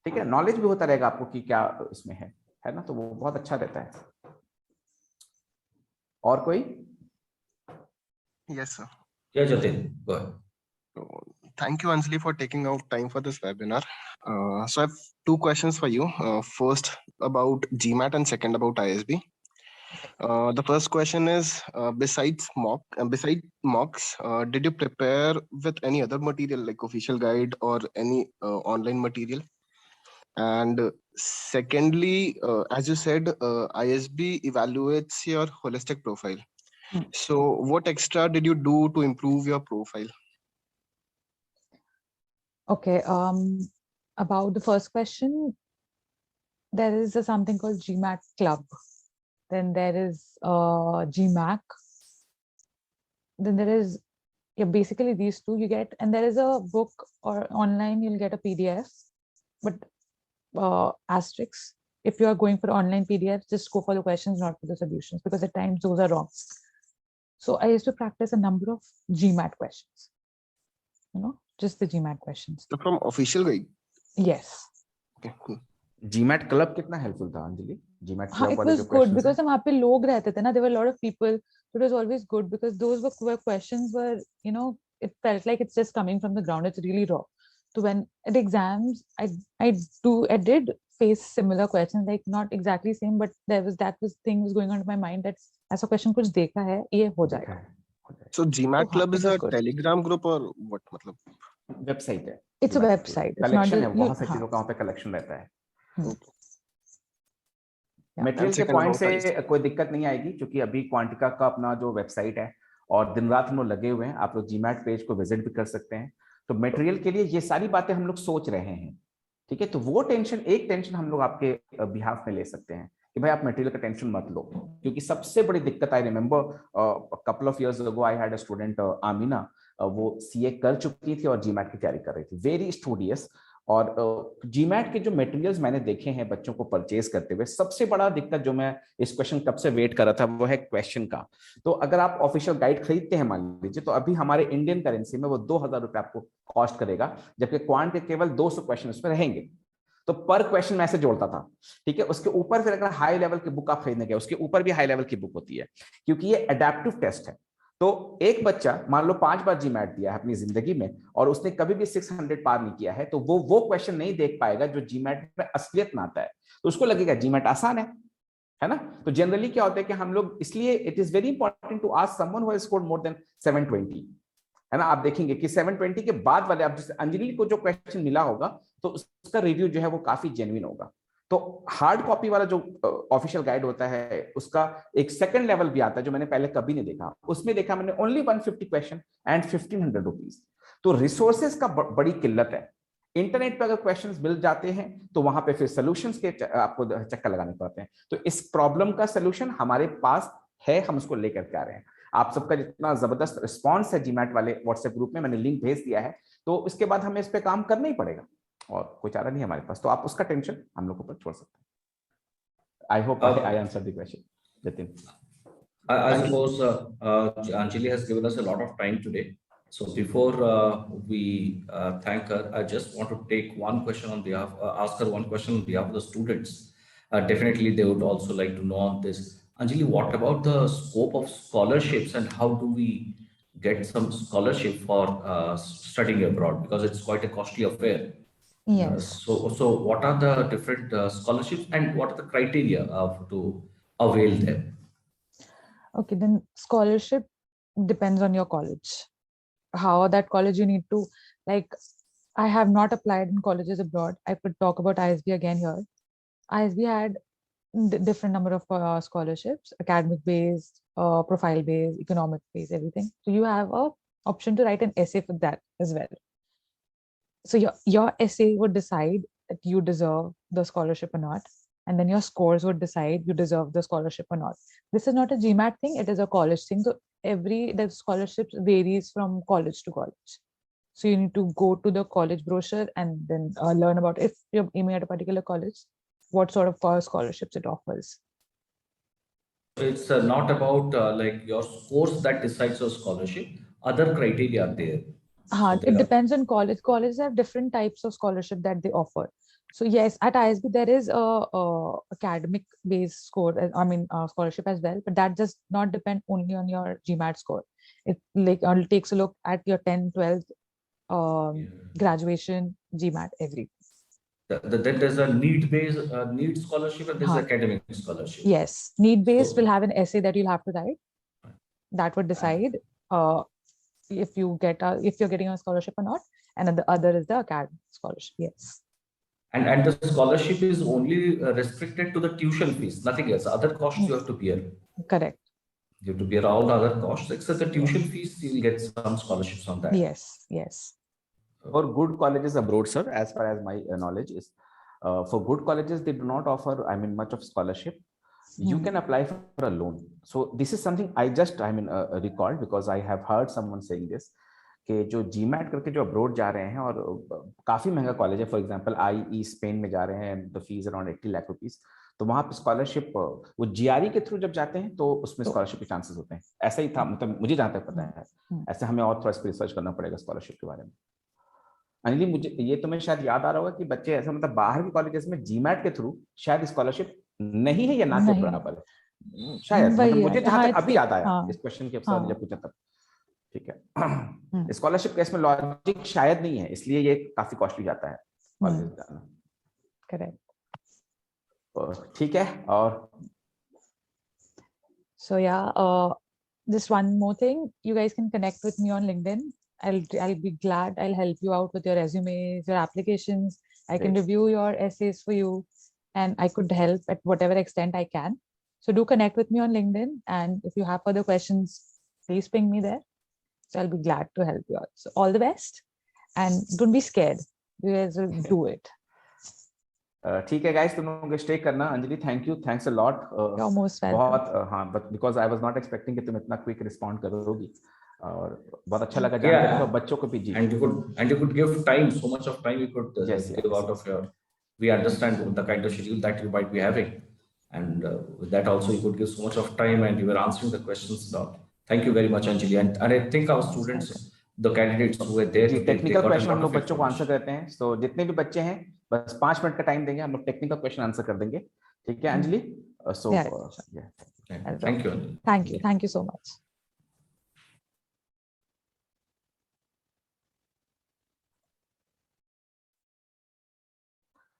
ठीक है, नॉलेज भी होता रहेगा आपको कि क्या इसमें है ना, तो वो बहुत अच्छा रहता है। और कोई? Yes, sir. Yeah, Jatin, go ahead. Thank you, Anjali, for taking out time for this webinar. So I have 2 questions for you. First about GMAT and second about ISB. The first question is, besides mocks, did you prepare with any other material like official guide or any online material? And secondly, as you said, ISB evaluates your holistic profile. So what extra did you do to improve your profile? Okay, about the first question, there is something called GMAC Club. Then there is GMAC. Then there is basically these two you get, and there is a book or online you'll get a PDF, but asterisks. If you are going for online PDF, just go for the questions, not for the solutions, because at times those are wrong. So I used to practice a number of GMAT questions, just the GMAT questions. So from official guide? Yes. Okay, cool. GMAT club कितना helpful था Anjali? GMAT हाँ, club it वाले was जो good questions because वहाँ पे लोग रहते थे ना, there were a lot of people. It was always good because those were questions were, you know, it felt like it's just coming from the ground. It's really raw. So when at exams, I did face similar questions, like not exactly same, but that thing was going on in my mind that ऐसा question कुछ देखा है, ये हो जाएगा. So GMAT हाँ, club it is was a good. Telegram group or what? मतलब website है. It's a website. It's not collection है, just बहुत सारी हाँ. चीजों का वहाँ पे कलेक्शन रहता है. Yeah. मटेरियल के second पॉइंट about से कोई दिक्कत नहीं आएगी क्योंकि अभी क्वांटिका का अपना जो वेबसाइट है और दिन रात हम लोग लगे हुए हैं. आप लोग GMAT पेज को विजिट भी कर सकते हैं. तो मटेरियल के लिए ये सारी बातें हम लोग सोच रहे हैं. ठीक है, तो वो एक टेंशन हम लोग आपके बिहाफ में ले सकते हैं कि भाई आप मटेरियल का टेंशन मत लो, क्योंकि सबसे बड़ी दिक्कत I remember couple of years ago I had a student Amina, वो सीए कर चुकी थी और GMAT की तैयारी कर रही थी, वेरी स्टूडियस. और GMAT के जो मटेरियल्स मैंने देखे हैं बच्चों को परचेज करते हुए, सबसे बड़ा दिक्कत जो मैं इस क्वेश्चन कब से वेट कर रहा था वो है क्वेश्चन का. तो अगर आप ऑफिशियल गाइड खरीदते हैं मान लीजिए, तो अभी हमारे इंडियन करेंसी में वो 2000 रुपए आपको कॉस्ट करेगा, जबकि क्वांट के केवल 200 क्वेश्चन उसमें रहेंगे. तो पर क्वेश्चन मैं ऐसे जोड़ता था. ठीक है, उसके ऊपर फिर अगर हाई लेवल की बुक आप खरीदने गए, उसके ऊपर भी हाई लेवल की बुक होती है, क्योंकि ये एडेप्टिव टेस्ट है. तो एक बच्चा मान लो 5 बार GMAT दिया है अपनी जिंदगी में और उसने कभी भी 600 पार नहीं किया है, तो वो क्वेश्चन नहीं देख पाएगा जो GMAT में असलियत में आता है. तो उसको लगेगा GMAT आसान है ना. तो जनरली क्या होता है कि हम लोग, इसलिए it is very important to ask someone who has scored more than 720, है ना. आप देखेंगे कि 720 के बाद वाले, आप जैसे अंजलि को जो क्वेश्चन मिला होगा तो उसका रिव्यू जो है वो काफी जेन्युइन होगा. तो हार्ड कॉपी वाला जो ऑफिशियल गाइड होता है उसका एक सेकंड लेवल भी आता है जो मैंने पहले कभी नहीं देखा. उसमें देखा मैंने ओनली 150 क्वेश्चन एंड 1500 रुपीज. तो रिसोर्सेज का बड़ी किल्लत है. इंटरनेट पे अगर क्वेश्चंस मिल जाते हैं तो वहां पे फिर सॉल्यूशंस के आपको चक्कर लगाने पड़ते हैं. तो इस प्रॉब्लम का सॉल्यूशन हमारे पास है, हम उसको लेकर के आ रहे हैं. आप सबका जितना जबरदस्त रिस्पॉन्स है GMAT वाले व्हाट्सएप ग्रुप में, मैंने लिंक भेज दिया है, तो इसके बाद हमें इस पे काम करना ही पड़ेगा और कोई चारा नहीं हमारे पास. तो आप उसका टेंशन हम लोग ऊपर छोड़ सकते हैं. I hope I answer the question. Nitin, I suppose Anjali has given us a lot of time today. So before we thank her, I just want to take one question on behalf, ask her one question on behalf of the students. Definitely, they would also like to know on this. Anjali, what about the scope of scholarships and how do we get some scholarship for studying abroad? Because it's quite a costly affair. Yes. So what are the different scholarships and what are the criteria to avail them? Okay, then scholarship depends on your college. How that college you need to, like, I have not applied in colleges abroad. I could talk about ISB again here. ISB had different number of scholarships, academic based, profile based, economic based, everything. So you have a option to write an essay for that as well. So your essay would decide that you deserve the scholarship or not, and then your scores would decide you deserve the scholarship or not. This is not a GMAT thing, it is a college thing. So the scholarships varies from college to college. So you need to go to the college brochure and then learn about, if you're aiming at a particular college, what sort of scholarships it offers. It's not about like your scores that decides your scholarship. Other criteria are there. It depends on college. Colleges have different types of scholarship that they offer. So yes, at ISB there is a academic based scholarship as well, but that does not depend only on your GMAT score. It takes a look at your 10th, 12th, graduation, GMAT, everything. Then there's a need-based need scholarship and there's academic scholarship. Yes, need-based will have an essay that you'll have to write. That would decide if you're getting a scholarship or not, and the other is the academic scholarship. Yes. And the scholarship is only restricted to the tuition fees, nothing else. Other costs you have to bear. Correct. You have to bear all the other costs except the tuition fees. You will get some scholarships on that. Yes, yes. For good colleges abroad, sir, as far as my knowledge is, for good colleges they do not offer, much of scholarship. You can apply for a loan. So this is something I just recalled because I have heard someone saying this. कि जो GMAT करके जो abroad जा रहे हैं और काफी महंगा कॉलेज है, फॉर एग्जांपल IE स्पेन में जा रहे हैं, the fees around 80 lakh rupees, तो वहां पे स्कॉलरशिप वो GRE के थ्रू जब जाते हैं तो उसमें स्कॉलरशिप के चांसेस होते हैं. ऐसा ही था, मतलब मुझे जहां तक पता है. ऐसे हमें और थोड़ा रिसर्च करना पड़ेगा स्कॉलरशिप के बारे में. अंजलि मुझे ये तुम्हें शायद याद आ रहा होगा कि बच्चे ऐसा मतलब बाहर के कॉलेजेस में जीमैट के थ्रू शायद स्कॉलरशिप नहीं है या ना के बराबर है शायद, मतलब वही मुझे है, जहां हाँ, तक अभी याद आया हाँ, इस क्वेश्चन के हाँ, सर जब पूछा तब। ठीक है, स्कॉलरशिप केस में लॉजिक शायद नहीं है, इसलिए ये काफी कॉस्टली जाता है कॉलेज जाना। करेक्ट। ठीक है, और so yeah, just one more thing, you guys can connect with me on LinkedIn. I'll be glad. I'll help you out with your resumes, your applications. I can review your essays for you, and I could help at whatever extent I can. So do connect with me on LinkedIn, and if you have further questions, please ping me there. So I'll be glad to help you out. So all the best, and don't be scared. You guys will do it. ठीक है guys, तुम लोग stay करना। Anjali thank you, thanks a lot. बहुत हाँ, but because I was not expecting कि तुम इतना क्विक रिस्पॉन्ड करोगी, और बहुत अच्छा लगा जानकर। तो बच्चों को भी जी, and you could give time, so much of time you could give out of your, we understand the kind of schedule that you might be having, and with that also you could give so much of time and you were answering the questions and all. Thank you very much, Anjali, and I think our students, the candidates who were there, technical question हम लोग बच्चों को answer करते हैं। तो जितने भी बच्चे हैं बस 5 मिनट का टाइम देंगे, हम लोग टेक्निकल क्वेश्चन आंसर कर देंगे। ठीक है Anjali? So thank you so much.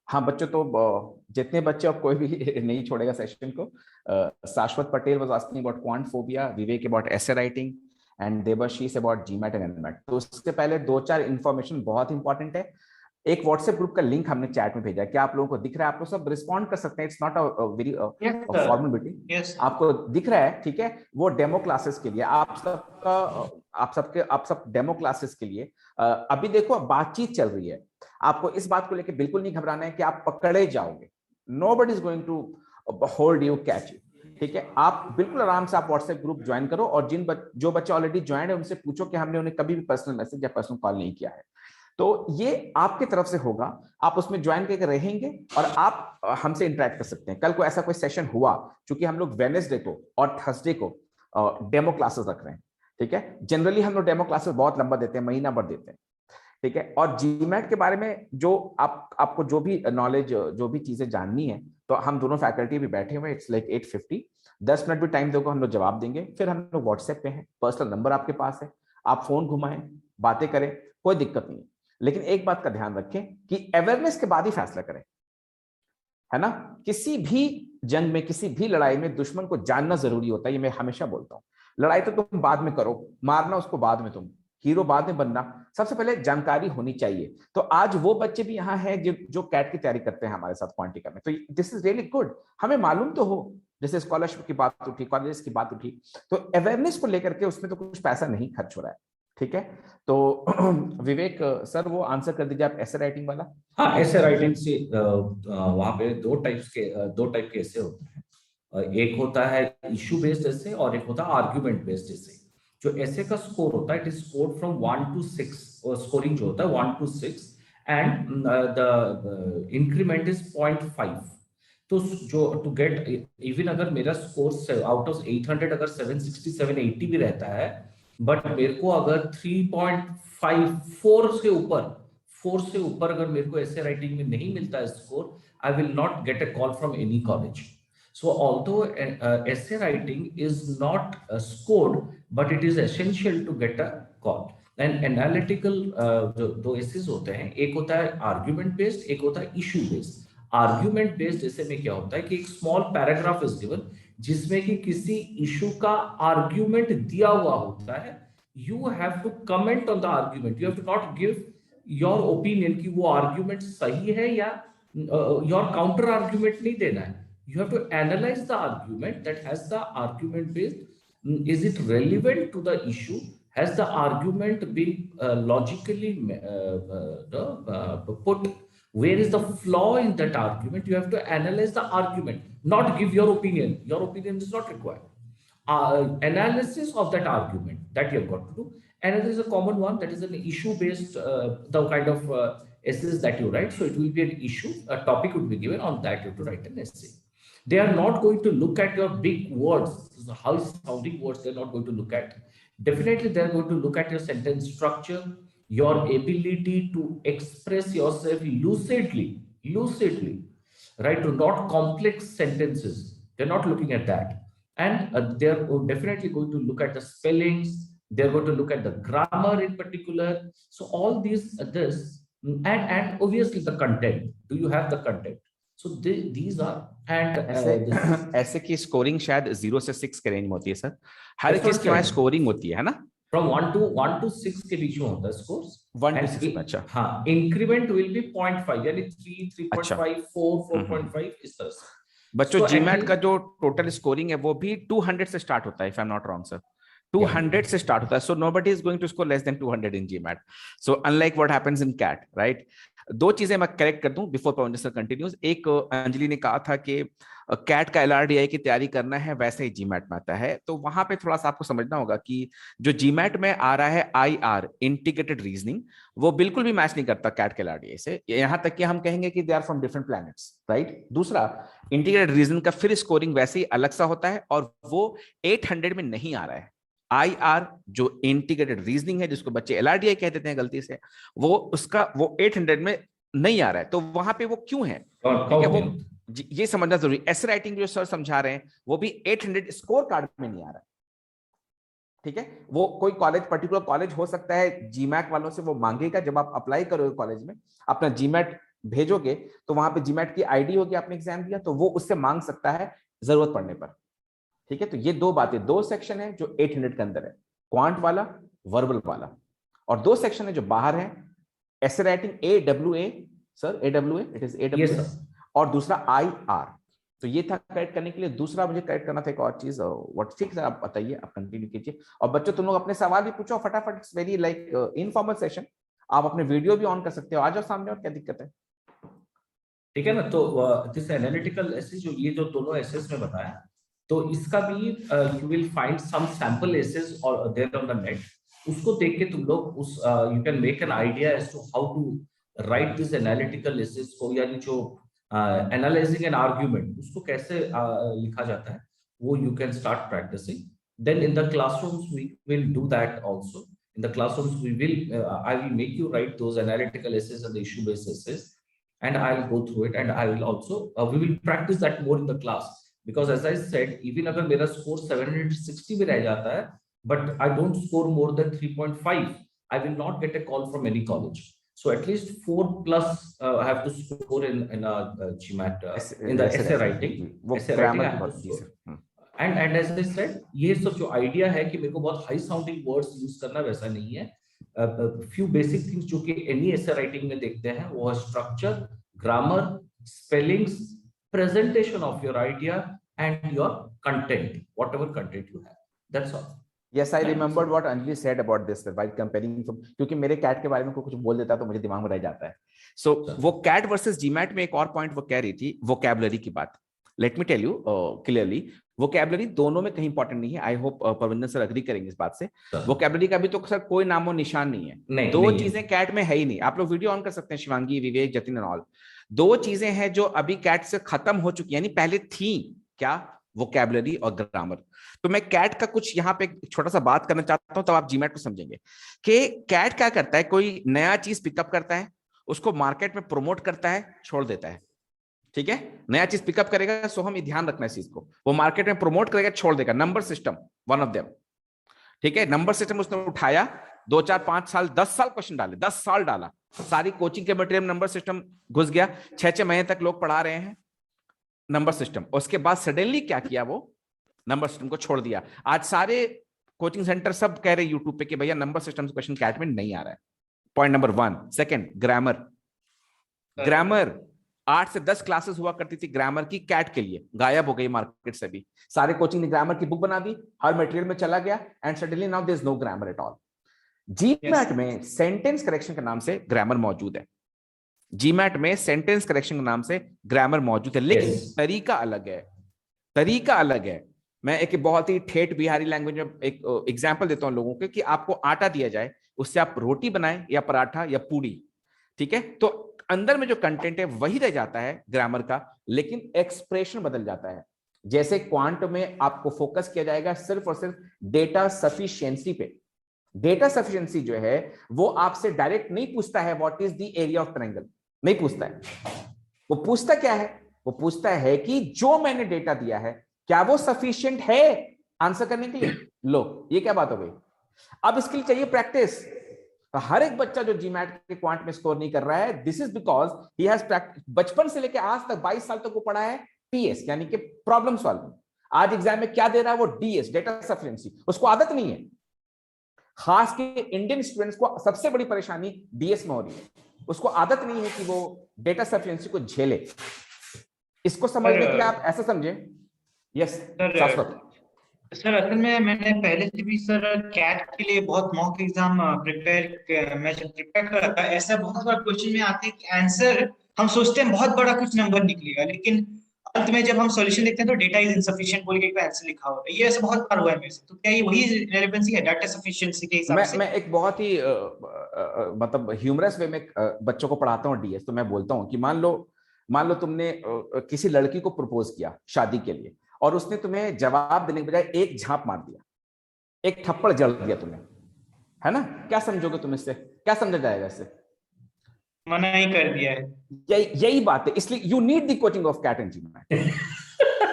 हाँ बच्चों, तो जितने बच्चे, अब कोई भी नहीं छोड़ेगा सेशन को। शाश्वत Patel was asking about quant phobia, Vivek about essay writing, and Debashish about GMAT and NMAT. तो उससे पहले 2-4 इन्फॉर्मेशन बहुत इंपॉर्टेंट है। एक व्हाट्सएप ग्रुप का लिंक हमने चैट में भेजा है, क्या आप लोगों को दिख रहा है? आप लोग सब रिस्पॉन्ड कर सकते हैं, it's not a very formal meeting. आपको दिख रहा है? ठीक है, वो डेमो क्लासेस के लिए आप सब डेमो क्लासेस के लिए अभी देखो बातचीत चल रही है। आपको इस बात को लेकर बिल्कुल नहीं घबराना है कि आप पकड़े जाओगे। Nobody is going to hold you, catch you. ठीक है, आप बिल्कुल आराम से आप व्हाट्सएप ग्रुप ज्वाइन करो, और जो बच्चे ऑलरेडी ज्वाइन है उनसे पूछो कि हमने उन्हें कभी भी पर्सनल मैसेज या पर्सनल कॉल नहीं किया है। तो ये आपकी तरफ से होगा, आप उसमें ज्वाइन करके रहेंगे और आप हमसे इंटरेक्ट कर सकते हैं। कल को ऐसा कोई सेशन हुआ, क्योंकि हम लोग वेडनेसडे को और थर्सडे को डेमो क्लासेस रख रहे हैं। ठीक है, जनरली हम लोग डेमो क्लासेस बहुत लंबा देते हैं, महीना भर देते हैं। ठीक है, और जीमैट के बारे में जो आपको जो भी नॉलेज, जो भी चीजें जाननी है, तो हम दोनों फैकल्टी भी बैठे हुए हैं। इट्स लाइक 8:50, 10 मिनट भी टाइम दोगे हम लोग जवाब देंगे। फिर हम लोग व्हाट्सएप पे हैं, पर्सनल नंबर आपके पास है, आप फोन घुमाएं, बातें करें, कोई दिक्कत नहीं। लेकिन एक बात का ध्यान रखें कि अवेयरनेस के बाद ही फैसला करें, है ना? किसी भी जंग में, किसी भी लड़ाई में दुश्मन को जानना जरूरी होता है, ये मैं हमेशा बोलता हूं। लड़ाई तो तुम बाद में करो, मारना उसको बाद में, तुम हीरो बाद में बनना, सबसे पहले जानकारी होनी चाहिए। तो आज वो बच्चे भी यहाँ हैं जो कैट की तैयारी करते हैं हमारे साथ क्वांटिका में, तो दिस इज रियली गुड। हमें मालूम तो हो, जैसे स्कॉलरशिप की बात उठी, कॉलेज की बात उठी, तो अवेयरनेस को लेकर के उसमें तो कुछ पैसा नहीं खर्च हो रहा है। ठीक है, तो विवेक सर वो आंसर कर दीजिए आप, ऐसे राइटिंग वाला। हाँ, ऐसे राइटिंग से वहां पे दो टाइप के ऐसे होते हैं। एक होता है इशू बेस्ड ऐसे, और एक होता है आर्ग्यूमेंट बेस्ड ऐसे। जो ऐसे का स्कोर होता है, it is scored from 1 to 6, scoring जो होता है 1 to 6, and the increment is 0.5। तो जो टू गेट, इवन अगर मेरा स्कोर आउट ऑफ 800 अगर 760 780 भी रहता है, बट मेरे को अगर 3.54 से ऊपर 4 से ऊपर अगर मेरे को ऐसे राइटिंग में नहीं मिलता है score, I will not get a call from any college. So although essay writing is not scored, but it is essential to get a call. And analytical जो दो essays होते हैं, एक होता है argument based, एक होता है issue based. Argument based essay में क्या होता है कि एक small paragraph is given, जिसमें कि किसी issue का argument दिया हुआ होता है. You have to comment on the argument. You have to not give your opinion कि वो argument सही है या your counter argument नहीं देना है. You have to analyze the argument, that has the argument based, is it relevant to the issue, has the argument been logically put, where is the flaw in that argument. You have to analyze the argument, not give your opinion. Your opinion is not required. Analysis of that argument, that you have got to do. And there is a common one, that is an issue based, the kind of essays that you write. So it will be an issue, a topic would be given, on that you have to write an essay. They are not going to look at your big words, how sounding words, they're not going to look at. Definitely, they're going to look at your sentence structure, your ability to express yourself lucidly, right? To not complex sentences. They're not looking at that. And they're definitely going to look at the spellings. They're going to look at the grammar in particular. So all these, and obviously the content. Do you have the content? So these are, and ऐसे की scoring शायद 0 से 6 के range में होती है sir. हर चीज की वहाँ स्कोरिंग होती है ना. From 1 to 6 के बीच में होता है scores. 1 to 6. अच्छा. हाँ, increment will be 0.5 यानी 3, 3.5, 4, 4.5 इस तरह से. बच्चों GMAT का जो टोटल स्कोरिंग है वो भी 200 से स्टार्ट होता है, if I'm not wrong sir. 200 से स्टार्ट होता है. So nobody is going to score less than 200 in GMAT. So unlike what happens in CAT, right? दो चीजें मैं करेक्ट कर दूं बिफोर प्रवंजन सर कंटिन्यूज. एक, अंजलि ने कहा था कि कैट का LRDI की तैयारी करना है वैसे ही GMAT में आता है. तो वहां पे थोड़ा सा आपको समझना होगा कि जो GMAT में आ रहा है IR इंटीग्रेटेड रीजनिंग, वो बिल्कुल भी मैच नहीं करता कैट के LRDI से. यहां तक कि हम कहेंगे कि they are from different planets, right. दूसरा, इंटीग्रेटेड रीजनिंग का फिर स्कोरिंग वैसे ही अलग सा होता है और वो 800 में नहीं आ रहा है. IR जो इंटीग्रेटेड रीजनिंग है, जिसको बच्चे LRDI कह देते हैं गलती से, वो उसका वो 800 में नहीं आ रहा है. तो वहां पे वो क्यों है, ठीक है, वो ये समझना जरूरी. ऐसे राइटिंग जो सर समझा रहे हैं वो भी 800 स्कोर कार्ड में नहीं आ रहा है, ठीक है. वो कोई कॉलेज, पर्टिकुलर कॉलेज हो सकता है GMAC वालों से वो मांगेगा. जब आप अप्लाई करोगे कॉलेज में, अपना GMAT भेजोगे तो वहां पे GMAT की ID होगी, आपने एग्जाम दिया, तो वो उससे मांग सकता है जरूरत पड़ने पर, ठीक है. तो ये दो बातें, दो सेक्शन है जो 800 के अंदर है, क्वांट वाला, वर्बल वाला, और दो सेक्शन है जो बाहर है, ऐसे writing AWA sir, AWA, it is AWA, और दूसरा IR. तो ये था करेक्ट करने के लिए. दूसरा मुझे करेक्ट करना था एक और चीज. व्हाट, ठीक है आप बताइए, आप कंटिन्यू कीजिए. और बच्चों तुम लोग अपने सवाल भी पूछो फटाफट. It's very like informal session. आप अपने वीडियो भी ऑन कर सकते हो, आ जाओ सामने, और क्या दिक्कत है, ठीक है ना. तो दिस एनालिटिकल एसेस, जो ये जो दोनों एसेस में बताया, तो इसका भी you will find some sample essays और देयर ऑन द नेट. उसको देख के तुम लोग उस you can make an idea as to how to write this analytical essays को, यानी जो एनालाइजिंग एन आर्ग्यूमेंट, उसको कैसे लिखा जाता है, वो you can start practising. Then in the classrooms we will do that also. In the classrooms we will I will make you write those analytical essays and the issue based essays, and I will go through it, and I will also we will practice that more in the class. Because as I said, even अगर मेरा score 760 भी रह जाता है, but I don't score more than 3.5, I will not get a call from any college. So at least 4+ I have to score in a GMAT in the essay writing. Essay writing I have to score. And as I said, ये सब जो idea है कि मेरे को बहुत high sounding words use करना, वैसा नहीं है. Few basic things जो कि any essay writing में देखते हैं, वो है structure, grammar, spellings, presentation of your idea, and your content, whatever content you have. That's all. Yes, I remembered what Anjali said about this while comparing from, क्योंकि मेरे cat के बारे में कोई कुछ बोल देता है तो मुझे दिमाग में रह जाता है. So वो कैट वर्सेस GMAT में एक और पॉइंट वो कह रही थी, वोकैबुलरी की बात. Let me tell you clearly, vocabulary दोनों में कहीं इंपॉर्टेंट नहीं है. I hope Pravanjan sir agree करेंगे इस बात से. वोकैबुलरी का भी तो सर कोई नामो निशान नहीं है. दो चीजें कैट में है ही नहीं. आप लोग वीडियो ऑन कर सकते हैं, शिवांगी, विवेक, जतिन एंड ऑल. दो चीजें हैं जो अभी कैट से खत्म हो चुकी, यानी पहले थी क्या, वोकैबुलरी और ग्रामर. तो मैं कैट का कुछ यहाँ पे छोटा सा बात करना चाहता हूं, तो आप GMAT को समझेंगे कि कैट क्या करता है. कोई नया चीज पिकअप करता है, उसको मार्केट में प्रमोट करता है, छोड़ देता है, ठीक है. नया चीज पिकअप करेगा, सो हम ध्यान रखना है इस चीज को. वो मार्केट में प्रमोट करेगा, छोड़ देगा. Number system one of them, ठीक है. नंबर सिस्टम उसने उठाया, 2, 4, 5 साल, 10 साल क्वेश्चन डाले, 10 साल डाला, सारी कोचिंग के मटेरियल में नंबर सिस्टम घुस गया. 6-6 महीने तक लोग पढ़ा रहे हैं नंबर सिस्टम. उसके बाद सडनली क्या किया, वो नंबर सिस्टम को छोड़ दिया. आज सारे कोचिंग सेंटर सब कह रहे यूट्यूब पे कि भैया नंबर सिस्टम क्वेश्चन कैट में नहीं आ रहा है. Point number 1. Second, grammar. Grammar 8 से 10 क्लासेस हुआ करती थी ग्रामर की कैट के लिए, गायब हो गई मार्केट से भी. सारे कोचिंग ने ग्रामर की बुक बना दी, हर मटेरियल में चला गया, and suddenly now there is no grammar at all. GMAT में सेंटेंस करेक्शन के नाम से ग्रामर मौजूद है. GMAT में सेंटेंस करेक्शन के नाम से ग्रामर मौजूद है, लेकिन तरीका अलग है. तरीका अलग है. मैं एक बहुत ही ठेठ बिहारी लैंग्वेज में एक एग्जांपल देता हूं लोगों के, कि आपको आटा दिया जाए, उससे आप रोटी बनाएं या पराठा या पूड़ी, ठीक है. तो अंदर में जो कंटेंट है वही रह जाता है ग्रामर का, लेकिन एक्सप्रेशन बदल जाता है. जैसे क्वांट में आपको फोकस किया जाएगा सिर्फ और सिर्फ डेटा सफिशिएंसी पे, डेटा सफिशिएंसी जो है वो आपसे डायरेक्ट नहीं पूछता है what is the area of triangle, नहीं पूछता है। वो पूछता क्या है, वो पूछता है कि जो मैंने डेटा दिया है क्या वो सफिशिएंट है आंसर करने के लिए। लो ये क्या बात हो गई। अब इसके लिए चाहिए प्रैक्टिस। हर एक बच्चा जो जीमैट के क्वांट में स्कोर नहीं कर रहा है, this is because he has बचपन से लेकर आज तक 22 साल तक वो पढ़ा है पीएस यानी कि प्रॉब्लम सॉल्विंग। आज एग्जाम में क्या दे रहा है वो डीएस, डेटा सफिशिएंसी, उसको आदत नहीं है। खास के इंडियन स्टूडेंट्स को सबसे बड़ी परेशानी डीएस में हो रही है, उसको आदत नहीं है कि वो डेटा सफिशिएंसी को झेले। इसको समझने के लिए आप ऐसा समझे। यस शाश्वत सर, असल में मैंने पहले से भी सर कैट के लिए बहुत मॉक एग्जाम प्रिपेयर कर रहा था। ऐसा बहुत बार क्वेश्चन में आते हैं कि आंसर हम सोचते हैं बहुत बड़ा कुछ नंबर निकलेगा, लेकिन अंत में जब हम सॉल्यूशन देखते हैं तो डेटा इज इनसफिशिएंट बोल के आंसर लिखा होता है। ये ऐसा बहुत बार हुआ है मेरे से। तो क्या ये वही रेलेवेंसी है डेटा सफिशिएंसी के हिसाब से? मैं एक बहुत ही मतलब ह्यूमरस वे में बच्चों को पढ़ाता हूँ डीएस। तो मैं बोलता हूँ कि मान लो तुमने किसी लड़की को प्रपोज किया शादी के लिए और उसने तुम्हें जवाब देने के बजाय एक झाप मार दिया, एक थप्पड़ जड़ दिया तुम्हें, है ना। क्या समझोगे तुम इससे, क्या समझा जाएगा इससे? मना ही कर दिया है। यही बात है। इसलिए you need the coaching of CAT and GMAT.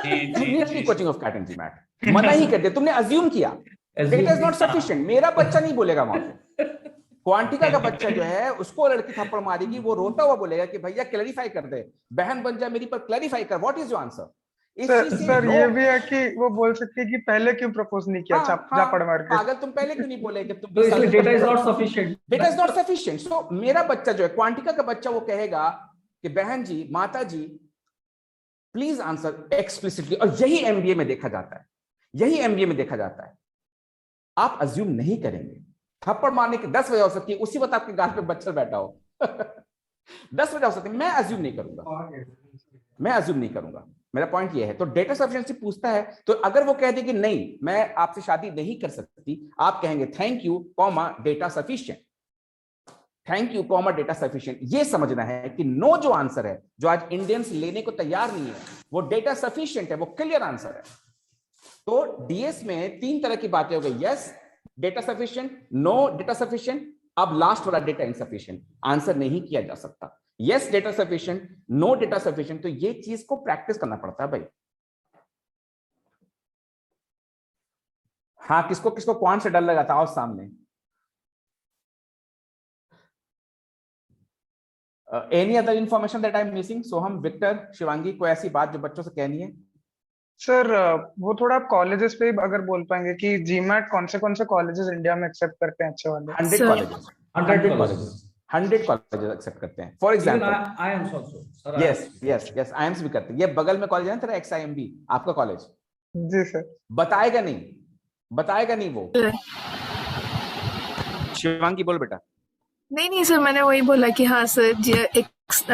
You need the coaching of CAT and GMAT. मना ही कर दिया तुमने, अज्यूम किया, डेटा इज नॉट सफिशिएंट। मेरा बच्चा नहीं बोलेगा वहां पे। क्वांटिका का बच्चा जो है उसको लड़की थप्पड़ मारेगी, वो रोता हुआ बोलेगा कि भैया क्लैरिफाई कर दे, बहन बन जा मेरी पर क्लैरिफाई कर, what is your answer. Sir ये भी है कि वो बोल सकती है कि पहले क्यों प्रपोज नहीं किया, झापड़ मार के। पागल, तुम पहले क्यों नहीं बोले कि तुम data is not sufficient, data is not sufficient. So मेरा बच्चा जो है क्वांटिका का बच्चा वो कहेगा कि बहन जी, माता जी प्लीज आंसर एक्सप्लिसिटली। और यही एमबीए में देखा जाता है, यही एमबीए में देखा जाता है। आप अज्यूम नहीं करेंगे। थप्पड़ मारने की 10 वजह हो सकती है, उसी वक्त आपके गाल पे बच्चा बैठा हो 10 वजह हो सकती है। मैं अज्यूम नहीं करूंगा, मैं अज्यूम नहीं करूंगा। मेरा पॉइंट ये है। तो डेटा सफिशिएंसी पूछता है, तो अगर वो कह दे कि नहीं मैं आपसे शादी नहीं कर सकती, आप कहेंगे thank you comma data sufficient, thank you comma data sufficient. ये समझना है कि नो जो आंसर है, जो आज इंडियंस लेने को तैयार नहीं है, वो डेटा सफिशिएंट है, वो क्लियर आंसर है। तो डीएस में 3 तरह की बातें हो गई, yes data sufficient, no data sufficient, अब लास्ट वाला डेटा इनसफिशिएंट, आंसर नहीं किया जा सकता। Yes data sufficient, no data sufficient. तो ये चीज को प्रैक्टिस करना पड़ता है भाई। हाँ, किसको किसको कौन से डर लगा था, आओ सामने। Any other information that I am missing? Soham, Victor, Shivangi, कोई ऐसी बात जो बच्चों से कहनी है? सर वो थोड़ा आप कॉलेजेस पे अगर बोल पाएंगे कि जीमैट कौन से कॉलेजेस इंडिया में एक्सेप्ट करते हैं अच्छे वाले? 100 कॉलेजेस, 100 कॉलेजेस, 100 कॉलेजेस एक्सेप्ट करते हैं। For example IIMs also, sir, yes IIMs भी करते हैं। ये बगल में कॉलेज है ना तेरा XIMB, आपका कॉलेज। जी सर। बताएगा नहीं वो। शिवांगी बोल बेटा। नहीं सर, मैंने वही बोला कि हाँ सर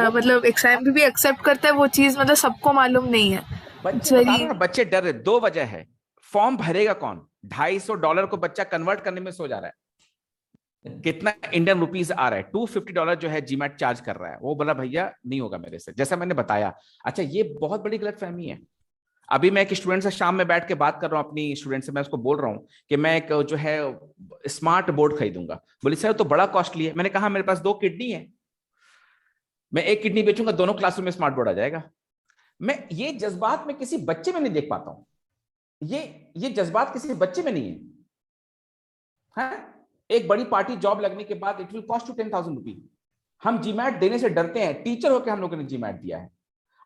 मतलब XIMB भी एक्सेप्ट करता है वो चीज, मतलब सबको मालूम नहीं है। बच्चे डर रहे। 2 वजह है। फॉर्म भरेगा कौन? $250 को बच्चा कन्वर्ट करने में सो जा रहा है। कितना इंडियन रुपीस आ रहा है? $250 जो है जीमैट चार्ज कर रहा है। वो बोला भैया नहीं होगा मेरे से, जैसा मैंने बताया। अच्छा, ये बहुत बड़ी गलतफहमी है। अभी मैं एक स्टूडेंट से शाम में बैठ के बात कर रहा हूँ, अपनी स्टूडेंट से। मैं उसको बोल रहा हूँ कि मैं एक जो है स्मार्ट बोर्ड खरीदूंगा। बोली सर तो बड़ा कॉस्टली है। मैंने कहा मेरे पास 2 किडनी है, मैं एक किडनी बेचूंगा, दोनों क्लासरूम में स्मार्ट बोर्ड आ जाएगा। मैं ये जज्बात में किसी बच्चे में नहीं देख पाता हूं। ये जज्बात किसी बच्चे में नहीं है। एक बड़ी पार्टी जॉब लगने के बाद it will cost you 10,000 rupees. हम जीमैट देने से डरते हैं। टीचर होकर हम लोगों ने जीमैट दिया है।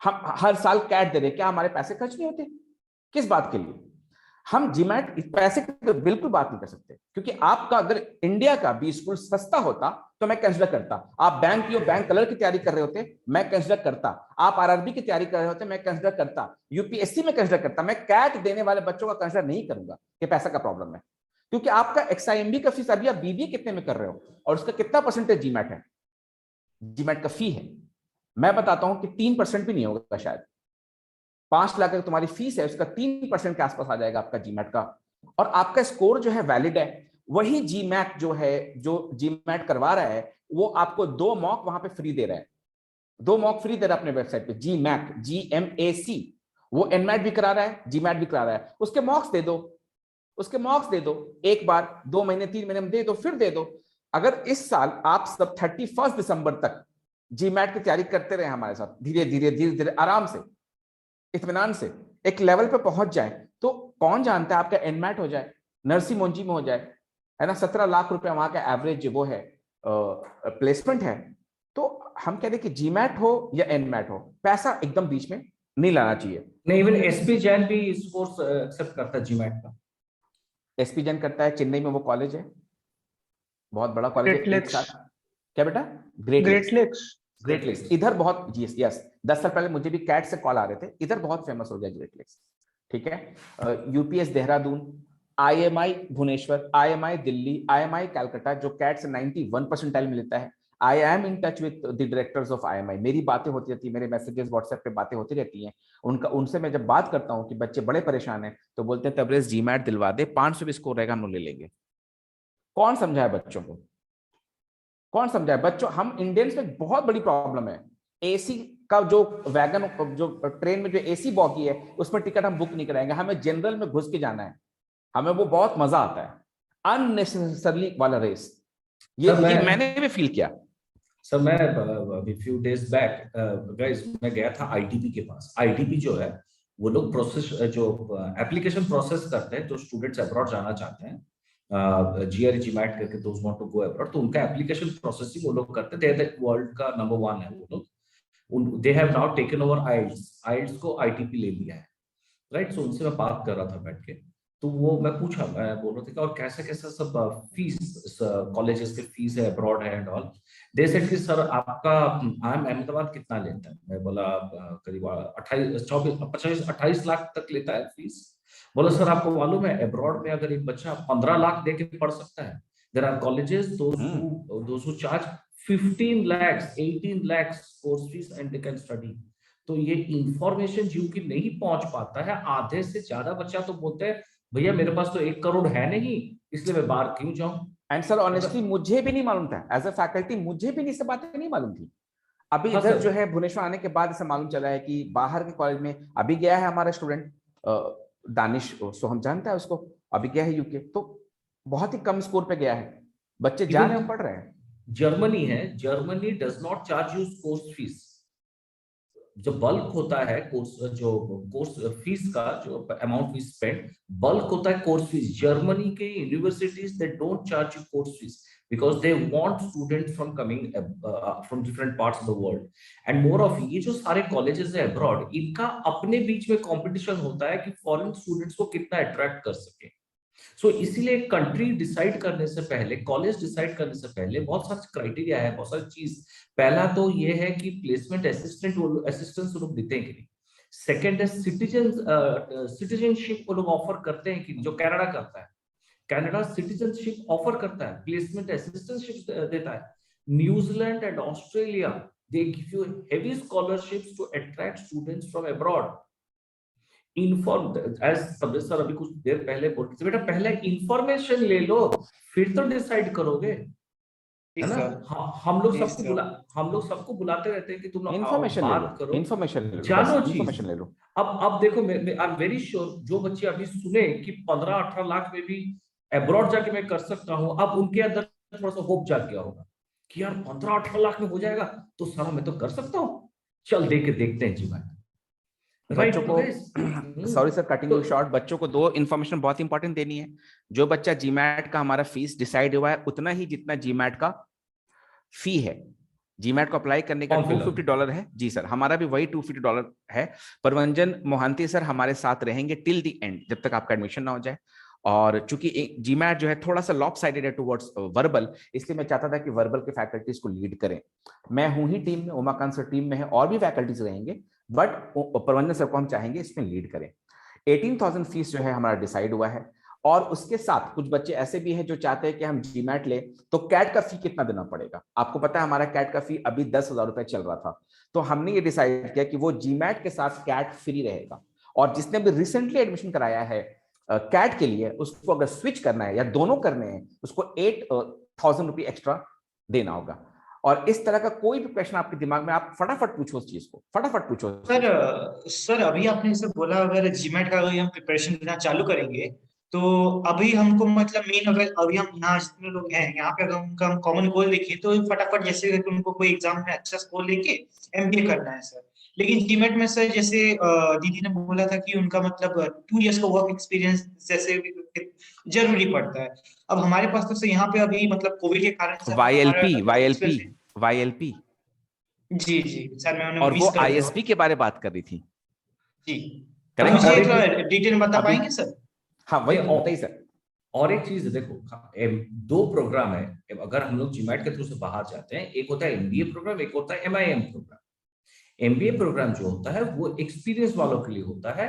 हम हर साल कैट दे रहे, क्या हमारे पैसे खर्च नहीं होते? किस बात के लिए? हम जीमैट पैसे की बिल्कुल बात नहीं कर सकते, क्योंकि आपका अगर इंडिया का बी स्कूल सस्ता होता तो मैं कंसिडर करता। आप बैंक कलर की तैयारी कर रहे होते, मैं कंसिडर करता। आप आरआरबी की तैयारी कर रहे होते, मैं कंसिडर करता। यूपीएससी में कंसिडर करता। मैं कैट देने वाले बच्चों का कंसिडर नहीं करूंगा कि पैसा का प्रॉब्लम है, क्योंकि आपका XIMB का फीस अभी आप बीबीए कितने में कर रहे हो और उसका कितना परसेंटेज जीमैट है? जीमैट का फी है, मैं बताता हूं कि 3% भी नहीं होगा शायद। 5 लाख अगर तुम्हारी फीस है, उसका 3% के आसपास आ जाएगा आपका जीमैट का। और आपका स्कोर जो है वैलिड है। वही GMAC जो है, जो जीमैट करवा रहा है, वो आपको 2 मॉक वहां पे फ्री दे रहा है। 2 मॉक फ्री दे रहा है अपने वेबसाइट पे। GMAC, GMAC, वो Nmat भी करा रहा है, GMAT भी करा रहा है। उसके मॉक्स दे दो, उसके मार्क्स दे दो, एक बार 2 महीने 3 महीने में दे दो, फिर दे दो। अगर इस साल आप सब 31 दिसंबर तक जीमैट की तैयारी करते रहे हमारे साथ, धीरे धीरे आराम से, इत्मीनान से एक लेवल पे पहुंच जाए, तो कौन जानता है आपका एनमैट हो जाए, नरसी मोंजी में हो जाए, है ना। 17 लाख रुपए वहां का एवरेज वो है, प्लेसमेंट है। तो हम कह रहे कि जीमैट हो या एनमैट हो, पैसा एकदम बीच में नहीं लाना चाहिए। नहीं, इवन एसपी जैन भी इस कोर्स एक्सेप्ट करता है जीमैट का। एसपी जैन करता है, चेन्नई में वो कॉलेज है, बहुत बड़ा कॉलेज है। एक साथ क्या बेटा? ग्रेट लेक्स इधर बहुत, यस 10 साल पहले मुझे भी कैट से कॉल आ रहे थे, इधर बहुत फेमस हो गया ग्रेट लेक्स। ठीक है। UPS Dehradun, IMI Bhubaneswar, IMI Delhi, IMI Calcutta, जो कैट से 91 परसेंटाइल मिलता है। I am in touch with the directors of IMI, मेरी बातें होती रहती है, मेरे मैसेजेस व्हाट्सएप पे बातें होती रहती हैं उनसे मैं जब बात करता हूँ कि बच्चे बड़े परेशान हैं, तो बोलते हैं तबरेज जीमैट दिलवा दे, 500 भी स्कोर रहेगा हम लोग ले लेंगे। कौन समझाए बच्चों को, कौन समझाए बच्चों? हम इंडियंस में बहुत बड़ी प्रॉब्लम है, एसी का जो वैगन, जो ट्रेन में जो एसी बॉगी है उसमें टिकट हम बुक नहीं कराएंगे, हमें जनरल में घुस के जाना है, हमें वो बहुत मजा आता है। अननेसेसरली वाला रेस, ये मैंने भी फील किया। सर मैं अभी फ्यू डेज बैक गाइस मैं गया था आईटीपी के पास। आईटीपी जो है वो लोग प्रोसेस, जो एप्लीकेशन प्रोसेस करते हैं, जो स्टूडेंट्स अब्रॉड जाना चाहते हैं, GRE GMAT करके, those want to go abroad, तो उनका एप्लीकेशन प्रोसेसिंग वो लोग करते हैं। वर्ल्ड का नंबर 1 है वो लोग। They have now taken over आइल्स को आईटीपी ले लिया है, राइट। सो उनसे मैं बात कर रहा था बैठ के, तो वो मैं पूछा, मैं बोल रहा था कि और कैसे कैसे सब फीस, कॉलेजेस के फीस है अब्रॉड है एंड ऑल। दे सेड कि सर आपका IIM अहमदाबाद कितना लेता है? मैं बोला करीब 28 लाख तक लेता है फीस। बोला सर आपको मालूम है अब्रॉड में अगर एक बच्चा 15 लाख दे के पढ़ सकता है। There are colleges those who charge 15 lakhs 18 lakhs course fees and they can study. तो ये इंफॉर्मेशन जो कि नहीं पहुंच पाता है, आधे से ज्यादा बच्चा तो बोलते हैं भैया मेरे पास तो 1 करोड़ है नहीं, इसलिए मैं बाहर क्यों जाऊं। एंड सर ऑनेस्टली मुझे भी नहीं मालूम था, एज अ फैकल्टी मुझे भी नहीं, सब बातें नहीं मालूम थी। अभी इधर जो है भुवनेश्वर आने के बाद इसे मालूम चला है कि बाहर के कॉलेज में अभी गया है हमारा स्टूडेंट दानिश, सो हम जानते हैं उसको, अभी गया है यूके, तो बहुत ही कम स्कोर पे गया है, बच्चे जा रहे हैं पढ़ रहे हैं। जर्मनी है, Germany does not charge you course fees. जो बल्क होता है कोर्स फीस का, जो अमाउंट वी स्पेंड, बल्क होता है कोर्स फीस। जर्मनी के universities they don't charge you course fees because they want students from coming from different parts of the world and more of. ये जो सारे colleges है abroad, इनका अपने बीच में कंपटीशन होता है कि फॉरेन स्टूडेंट्स को कितना अट्रैक्ट कर सके। सो इसीलिए कंट्री डिसाइड करने से पहले, कॉलेज डिसाइड करने से पहले बहुत सारे क्राइटेरिया है, बहुत सारी चीज। पहला तो ये है कि प्लेसमेंट असिस्टेंस लोग देते हैं कि नहीं। सेकंड है सिटीजनशिप वो लोग ऑफर करते हैं कि, जो कनाडा करता है, कनाडा सिटीजनशिप ऑफर करता है, प्लेसमेंट असिस्टेंस देता है। New Zealand and Australia they give you heavy scholarships to attract students from abroad. Inform as Tabrez sir अभी कुछ देर पहले बोल रहे थे, बेटा पहले इंफॉर्मेशन ले लो फिर तो डिसाइड करोगे, है ना। हम लोग सबको बुलाते रहते हैं कि तुम लोग बात करो, इन्फॉर्मेशन जानो चीज। ले लो। अब देखो, आई एम वेरी श्योर जो बच्चे अभी सुने कि 15-18 लाख में भी अब्रॉड जाके मैं कर सकता हूँ, अब उनके अंदर थोड़ा सा होप जाग गया होगा कि यार 15-18 लाख में हो जाएगा तो सारा मैं तो कर सकता हूँ, चल दे के देखते हैं जीवन। बच्चों को sorry sir cutting you short, बच्चों को 2 इन्फॉर्मेशन बहुत इंपॉर्टेंट देनी है। जो बच्चा जीमैट का हमारा फीस डिसाइड हुआ है उतना ही जितना जीमैट का फी है। जीमैट को अप्लाई करने का $250 है। जी सर, हमारा भी वही $250 है। प्रवंजन मोहांती सर हमारे साथ रहेंगे टिल द एंड, जब तक आपका एडमिशन ना हो जाए। और चूंकि जीमैट जो है थोड़ा सा लॉपसाइडेड है टुवर्ड्स वर्बल, इसलिए मैं चाहता था कि वर्बल के फैकल्टीज को लीड करें। मैं हूं ही टीम में, उमाकांत सर टीम में है, और भी फैकल्टीज रहेंगे, बट प्रबंधन सर को हम चाहेंगे इसमें लीड करें। 18,000 फीस जो है हमारा डिसाइड हुआ है। और उसके साथ कुछ बच्चे ऐसे भी हैं जो चाहते हैं कि हम जीमैट ले, तो कैट का फी कितना देना पड़ेगा? आपको पता है हमारा कैट का फी अभी 10,000 रुपए चल रहा था, तो हमने ये डिसाइड किया कि वो जीमैट के साथ कैट फ्री रहेगा। और जिसने भी रिसेंटली एडमिशन कराया है कैट के लिए, उसको अगर स्विच करना है या दोनों करने हैं, उसको 8,000 रुपये एक्स्ट्रा देना होगा। और इस तरह का कोई भी क्वेश्चन आपके दिमाग में, आप फटाफट पूछो उस चीज को, फटाफट पूछो। सर अभी आपने इसे बोला अगर जीमैट का अगर हम प्रिपरेशन देना चालू करेंगे तो अभी हमको मतलब मेन, अगर अभी हम यहाँ जितने लोग हैं यहाँ पे, अगर उनका हम कॉमन गोल देखें तो फटाफट जैसे करके उनको कोई एग्जाम में अच्छा स्कोर लेके एमबीए करना है सर। लेकिन जीमेट में सर जैसे दीदी ने बोला था कि उनका मतलब 2 इयर्स का वर्क एक्सपीरियंस जैसे जरूरी पड़ता है। अब हमारे पास तो सर यहाँ पे अभी मतलब कोविड के कारण सर वाईएलपी हमारा वाईएलपी वाईएलपी जी जी सर, मैं और मिस वो कर गया। आईएसबी के बारे में बात कर रही थी जी, तो करेक्ट। मुझे थोड़ा डिटेल बता अभी पाएंगे सर? हाँ वही तो बताइए सर। और एक चीज देखो, दो प्रोग्राम है अगर हम लोग जीमैट के थ्रू से बाहर जाते हैं, एक होता है एमबीए प्रोग्राम, एक होता है एमआईएम प्रोग्राम। एमबीए प्रोग्राम जो होता है वो एक्सपीरियंस वालों के लिए होता है।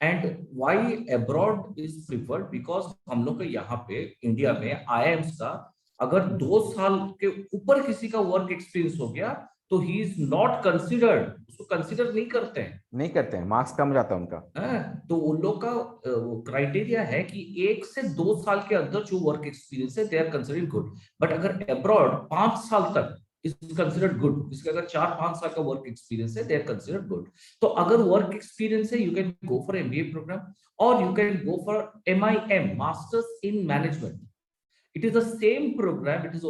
And why abroad is preferred, because हम लोग के यहाँ पे इंडिया में आईआईएम्स का अगर 2 साल के ऊपर किसी का वर्क एक्सपीरियंस हो गया तो ही इज नॉट कंसिडर्ड, उसको कंसिडर नहीं करते हैं, मार्क्स कम जाता है उनका। तो उन लोग का क्राइटेरिया है कि 1 से 2 साल के अंदर जो वर्क एक्सपीरियंस है they are considered good. But अगर अब्रॉड 5 साल तक इज कंसिडर्ड गुड, इसका अगर 4-5 साल का वर्क एक्सपीरियंस है दे आर कंसिडर्ड गुड। तो अगर वर्क एक्सपीरियंस है you can go for MBA program और you can go for MIM, masters in management. It is the same program, it is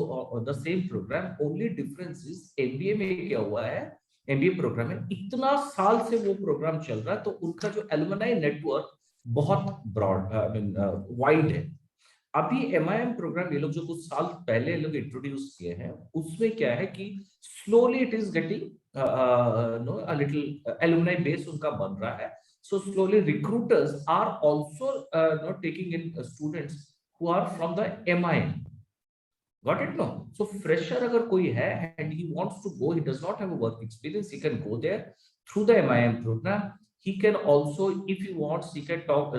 the same program, only difference is MBA में क्या हुआ है, MBA programme में इतना साल से वो प्रोग्राम चल रहा है तो उनका जो एलुमनाई नेटवर्क बहुत ब्रॉड वाइड है। अभी MIM प्रोग्राम ये लोग जो कुछ साल पहले लोग इंट्रोड्यूस किए हैं उसमें क्या है कि slowly it is getting a little alumni base उनका बन रहा है। So slowly recruiters are also not taking in students who are from the MIM. Got it? No. So fresher अगर कोई है and he wants to go, he does not have a work experience, he can go there through the MIM program. He can also, if he wants, he can talk,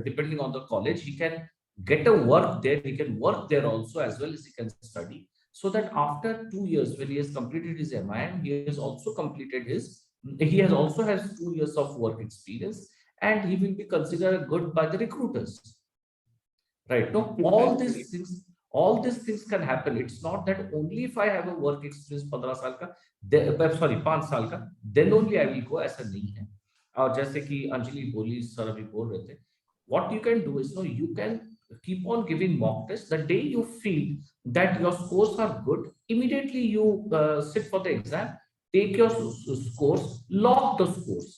depending on the college, he can get a work there, he can work there also as well as he can study. So that after 2 years, when he has completed his MIM, he has also completed his, he has also has 2 years of work experience and he will be considered good by the recruiters. Right? No, all these things can happen. It's not that only if I have a work experience 15 साल का, 5 साल का, then only I will go. ऐसा नहीं है। और जैसे कि अंजलि बोली, सर अभी बोल रहे थे, what you can do is, no, you can keep on giving mock tests. The day you feel that your scores are good, immediately you sit for the exam, take your scores, log the scores,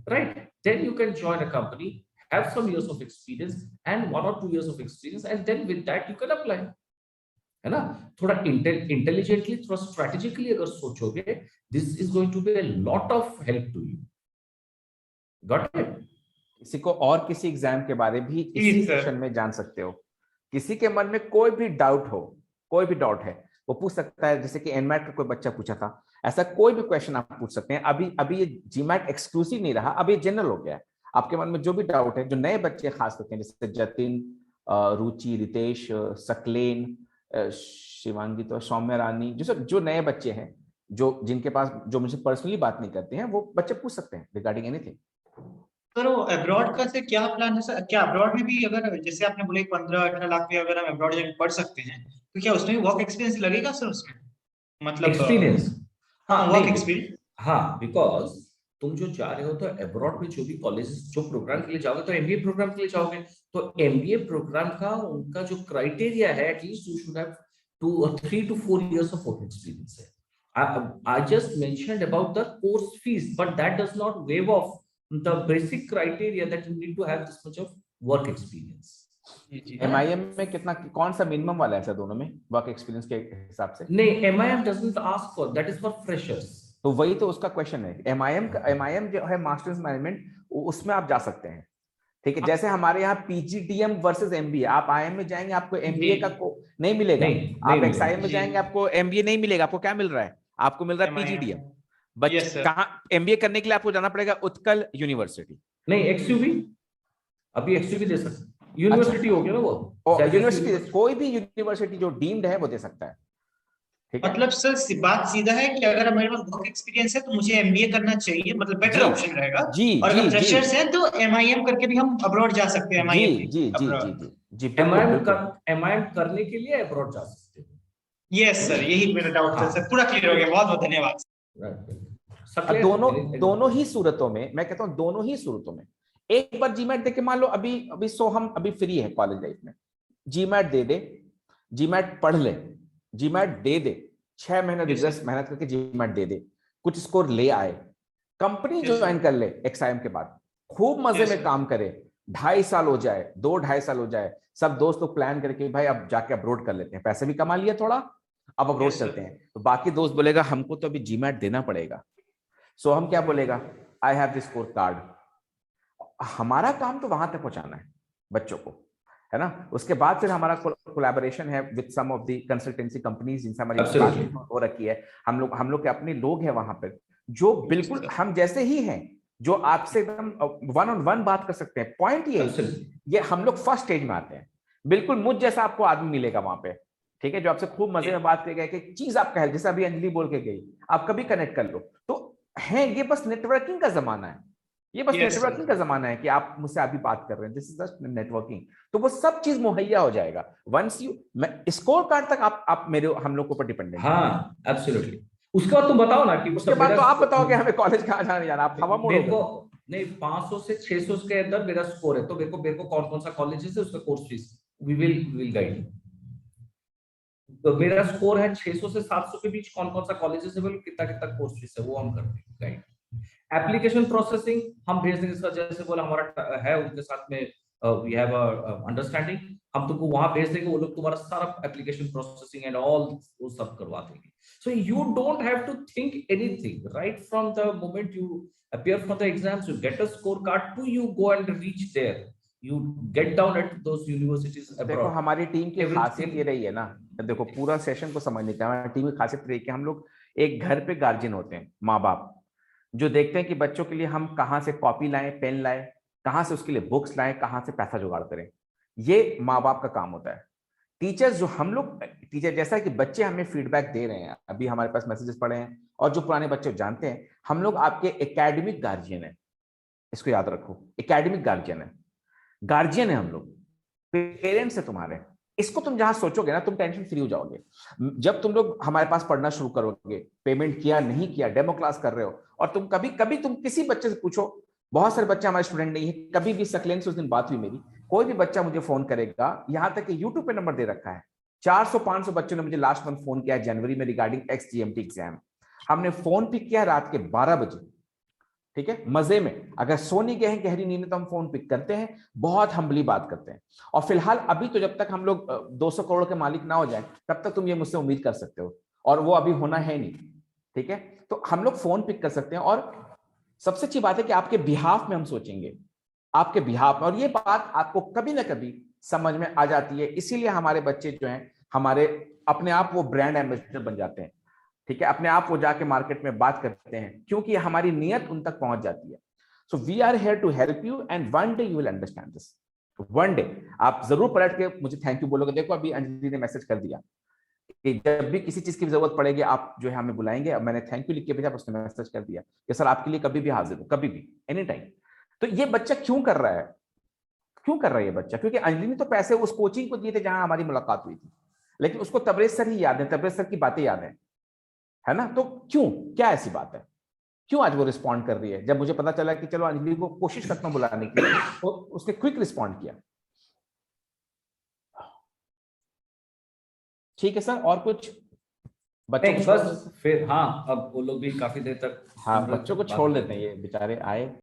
right? Then you can join a company, have some years of experience and 1 or 2 years of experience, and then with that you can apply, है ना? थोड़ा intelligently, थोड़ा strategically अगर सोचोगे, this is going to be a lot of help to you. Got it? किसी को और किसी एग्जाम के बारे भी इसी सेशन में जान सकते हो। किसी के मन में कोई भी डाउट हो, कोई भी डाउट है वो पूछ सकता है। जैसे कि एनमैट का कोई बच्चा पूछा था, ऐसा कोई भी क्वेश्चन आप पूछ सकते हैं। अभी ये जीमैट एक्सक्लूसिव नहीं रहा, अब ये जनरल हो गया है। आपके मन में जो भी डाउट है, जो नए बच्चे खास करके हैं, जैसे जतिन, रुचि, रितेश, सकलेन, शिवांगी, तो सौम्य रानी, जो नए बच्चे हैं, जिनके पास, जो मुझे पर्सनली बात नहीं करते हैं, वो बच्चे पूछ सकते हैं रिगार्डिंग एनीथिंग। सर वो अब्रॉड का से क्या प्लान है सर? क्या अब्रॉड में भी, अगर जैसे आपने बोले 15-18 लाख में अगर हम अब्रॉड जाकर पढ़ सकते हैं, तो क्या उसमें वर्क एक्सपीरियंस लगेगा सर? उसमें मतलब एक्सपीरियंस, हाँ वर्क एक्सपीरियंस, हाँ, बिकॉज तुम जो जा रहे हो तो अब्रॉड में जो भी कॉलेजेस, जो प्रोग्राम के लिए जाओगे तो एमबीए प्रोग्राम के लिए जाओगे, तो एमबीए प्रोग्राम का उनका जो क्राइटेरिया है, at least you should have 3 to 4 years of work experience है। I just mentioned about the course fees, but that does not waive off the basic criteria that you need to have this much of work experience. MIM में कितना, कौन सा minimum वाला है sir दोनों में work experience के हिसाब से? नहीं, MIM doesn't ask for that, is for freshers. तो वही तो उसका क्वेश्चन है। MIM जो है मास्टर्स मैनेजमेंट, उसमें आप जा सकते हैं, ठीक है। जैसे हमारे यहाँ PGDM वर्सेस MBA, आप IIM में जाएंगे आपको MBA का नहीं मिलेगा, आप XIM में जाएंगे आपको MBA नहीं मिलेगा। आपको क्या मिल रहा है? आपको मिल रहा है PGDM। बच्चे कहाँ MBA करने के लिए आपको जाना पड़ेगा? उत्कल यूनिवर्सिटी, नहीं XUB, अभी XUB दे सकते, यूनिवर्सिटी हो गया ना वो, यूनिवर्सिटी, कोई भी यूनिवर्सिटी जो डीम्ड है वो दे सकता है। मतलब सर बात सीधा है कि अगर मेरे पास वर्क एक्सपीरियंस है तो मुझे एमबीए करना चाहिए, मतलब बेटर ऑप्शन रहेगा। और अगर फ्रेशर्स हैं तो एमआईएम करके भी हम अब्रॉड जा सकते हैं। एमआईएम करने के लिए अब्रॉड जा सकते हैं। यस सर, यही मेरा डाउट था सर, पूरा क्लियर हो गया, बहुत बहुत धन्यवाद। दोनों ही सूरतों में, मैं कहता हूं दोनों ही सूरतों में एक बार जीमैट दे के, मान लो अभी अभी हम अभी फ्री है कॉलेज लाइफ में, जीमैट दे दे, जीमैट पढ़ ले, जीमैट दे दे, 6 महीने रिजल्ट मेहनत करके जीमैट दे दे, कुछ स्कोर ले आए, कंपनी ज्वाइन कर ले XIM के बाद, खूब मजे में काम करे, 2.5 साल हो जाए, 2-2.5 साल हो जाए, सब दोस्त लोग प्लान करके भाई अब जाके अब्रोड कर लेते हैं, पैसे भी कमा लिया थोड़ा, अब अब्रोड चलते हैं, तो बाकी दोस्त बोलेगा हमको तो अभी जीमैट देना पड़ेगा, सो हम क्या बोलेगा, I have this score card. हमारा काम तो वहां तक पहुंचाना है बच्चों को, है ना। उसके बाद फिर हमारा कोलैबोरेशन है with some of the consultancy companies जिनसे हमारी हो रखी है, हम लोग के अपने लोग हैं वहां पर जो बिल्कुल हम जैसे ही हैं, जो आपसे एकदम 1-on-1 बात कर सकते हैं। पॉइंट ये हम लोग फर्स्ट स्टेज में आते हैं, बिल्कुल मुझ जैसा आपको आदमी मिलेगा वहां पे, ठीक है, जो आपसे खूब मजे में बात करेगा, कि चीज आपका है, जैसे अभी अंजलि बोल के गई, आप कभी कनेक्ट कर लो, तो है ये बस नेटवर्किंग का जमाना है, ये बस नेटवर्किंग का जमाना है कि आप मुझसे अभी बात कर रहे हैं, दिस इज जस्ट नेटवर्किंग, तो वो सब चीज मुहैया हो जाएगा वंस यू, स्कोर कार्ड तक आप मेरे हम लोग के ऊपर डिपेंडेंट। हाँ एब्सोल्युटली। उसके बाद तुम बताओ ना कि उसके बाद तो आप बताओ कि हमें कॉलेज कहाँ जाना जाना, आप हवा मोड़ोगे। मेरे को नहीं, 500 से 600 के अंदर मेरा स्कोर है, तो मेरे को कौन कौन सा कॉलेज है उसका course fees we will guide. तो मेरा स्कोर है 600 से 700 के बीच, कौन कौन सा कॉलेजेस है, कितना कितना कोर्स फीस है, वो हम करते हैं गाइड। एप्लीकेशन प्रोसेसिंग हम भेज देंगे सर, जैसे बोला हमारा है उनके साथ में वी हैव अंडरस्टैंडिंग, हम तुमको वहां भेज देंगे, वो लोग तुम्हारा सारा एप्लीकेशन प्रोसेसिंग एंड ऑल वो सब करवा देंगे। So you don't have to think anything, right from the moment you appear for the exams, you get a scorecard to you go and reach there, you get down at those universities abroad. देखो हमारी team की खासियत ये रही है ना, देखो पूरा सेशन को समझने का, हमारी टीम की खासियत रही है कि हम लोग एक घर पे गार्जियन होते हैं, माँ बाप, जो देखते हैं कि बच्चों के लिए हम कहाँ से कॉपी लाएं, पेन लाएं, कहाँ से उसके लिए बुक्स लाएं, कहाँ से पैसा जुगाड़ करें, ये माँ बाप का काम होता है। टीचर्स जो हम लोग, टीचर जैसा कि बच्चे हमें फीडबैक दे रहे हैं, अभी हमारे पास मैसेजेस पड़े हैं, और जो पुराने बच्चे जानते हैं, हम लोग आपके एकेडमिक गार्जियन है, इसको याद रखो, एकेडमिक गार्जियन है, गार्जियन है हम लोग, पेरेंट्स है तुम्हारे, इसको तुम जहां सोचोगे ना, तुम टेंशन फ्री हो जाओगे। जब तुम लोग हमारे पास पढ़ना शुरू करोगे, पेमेंट किया नहीं किया, डेमो क्लास कर रहे हो, और तुम कभी तुम किसी बच्चे से पूछो, बहुत सारे बच्चे हमारे स्टूडेंट नहीं है, कभी भी सकलेन से उस दिन बात हुई मेरी, कोई भी बच्चा मुझे फोन करेगा, यहां तक कि यूट्यूब पे नंबर दे रखा है, 400-500 बच्चों ने मुझे लास्ट मंथ फोन किया जनवरी में रिगार्डिंग XGMT एग्जाम, हमने फोन पिक किया रात के 12 बजे, ठीक है, मजे में, अगर सो नहीं गए हैं गहरी नींद में तो हम फोन पिक करते हैं, बहुत हम्बली बात करते हैं। और फिलहाल अभी तो जब तक हम लोग 200 करोड़ के मालिक ना हो जाए, तब तक तुम ये मुझसे उम्मीद कर सकते हो, और वो अभी होना है नहीं, ठीक है, तो हम लोग फोन पिक कर सकते हैं। और सबसे अच्छी बात है कि आपके बिहाफ में हम सोचेंगे, आपके बिहाफ में, और ये बात आपको कभी ना कभी समझ में आ जाती है, इसीलिए हमारे बच्चे जो हैं हमारे अपने आप वो ब्रांड एम्बेसडर बन जाते हैं, ठीक है, अपने आप वो जाके मार्केट में बात करते हैं, क्योंकि हमारी नियत उन तक पहुंच जाती है। So we are here to help you and one day you will understand this, one day आप जरूर पलट के मुझे थैंक यू बोलोगे। देखो अभी अंजलि ने मैसेज कर दिया कि जब भी किसी चीज की जरूरत पड़ेगी आप जो है हमें बुलाएंगे, अब मैंने थैंक यू लिख के भेजा, उसने मैसेज कर दिया कि सर आपके लिए कभी भी हाजिर हूं, कभी भी, एनी टाइम। तो ये बच्चा क्यों कर रहा है, क्यों कर रहा है ये बच्चा? क्योंकि अंजलि ने तो पैसे उस कोचिंग को दिए थे जहां हमारी मुलाकात हुई थी, लेकिन उसको तबरेज सर ही याद है, तबरेज सर की बातें याद है ना। तो क्यों, क्या ऐसी बात है, क्यों आज वो रिस्पॉन्ड कर रही है? जब मुझे पता चला कि चलो अंजलि को कोशिश करता हूं बुलाने की, तो उसने क्विक रिस्पॉन्ड किया। ठीक है सर, और कुछ बच्चों को बस फिर हाँ, अब वो लोग भी काफी देर तक, हाँ बच्चों को छोड़ देते हैं, ये बेचारे आए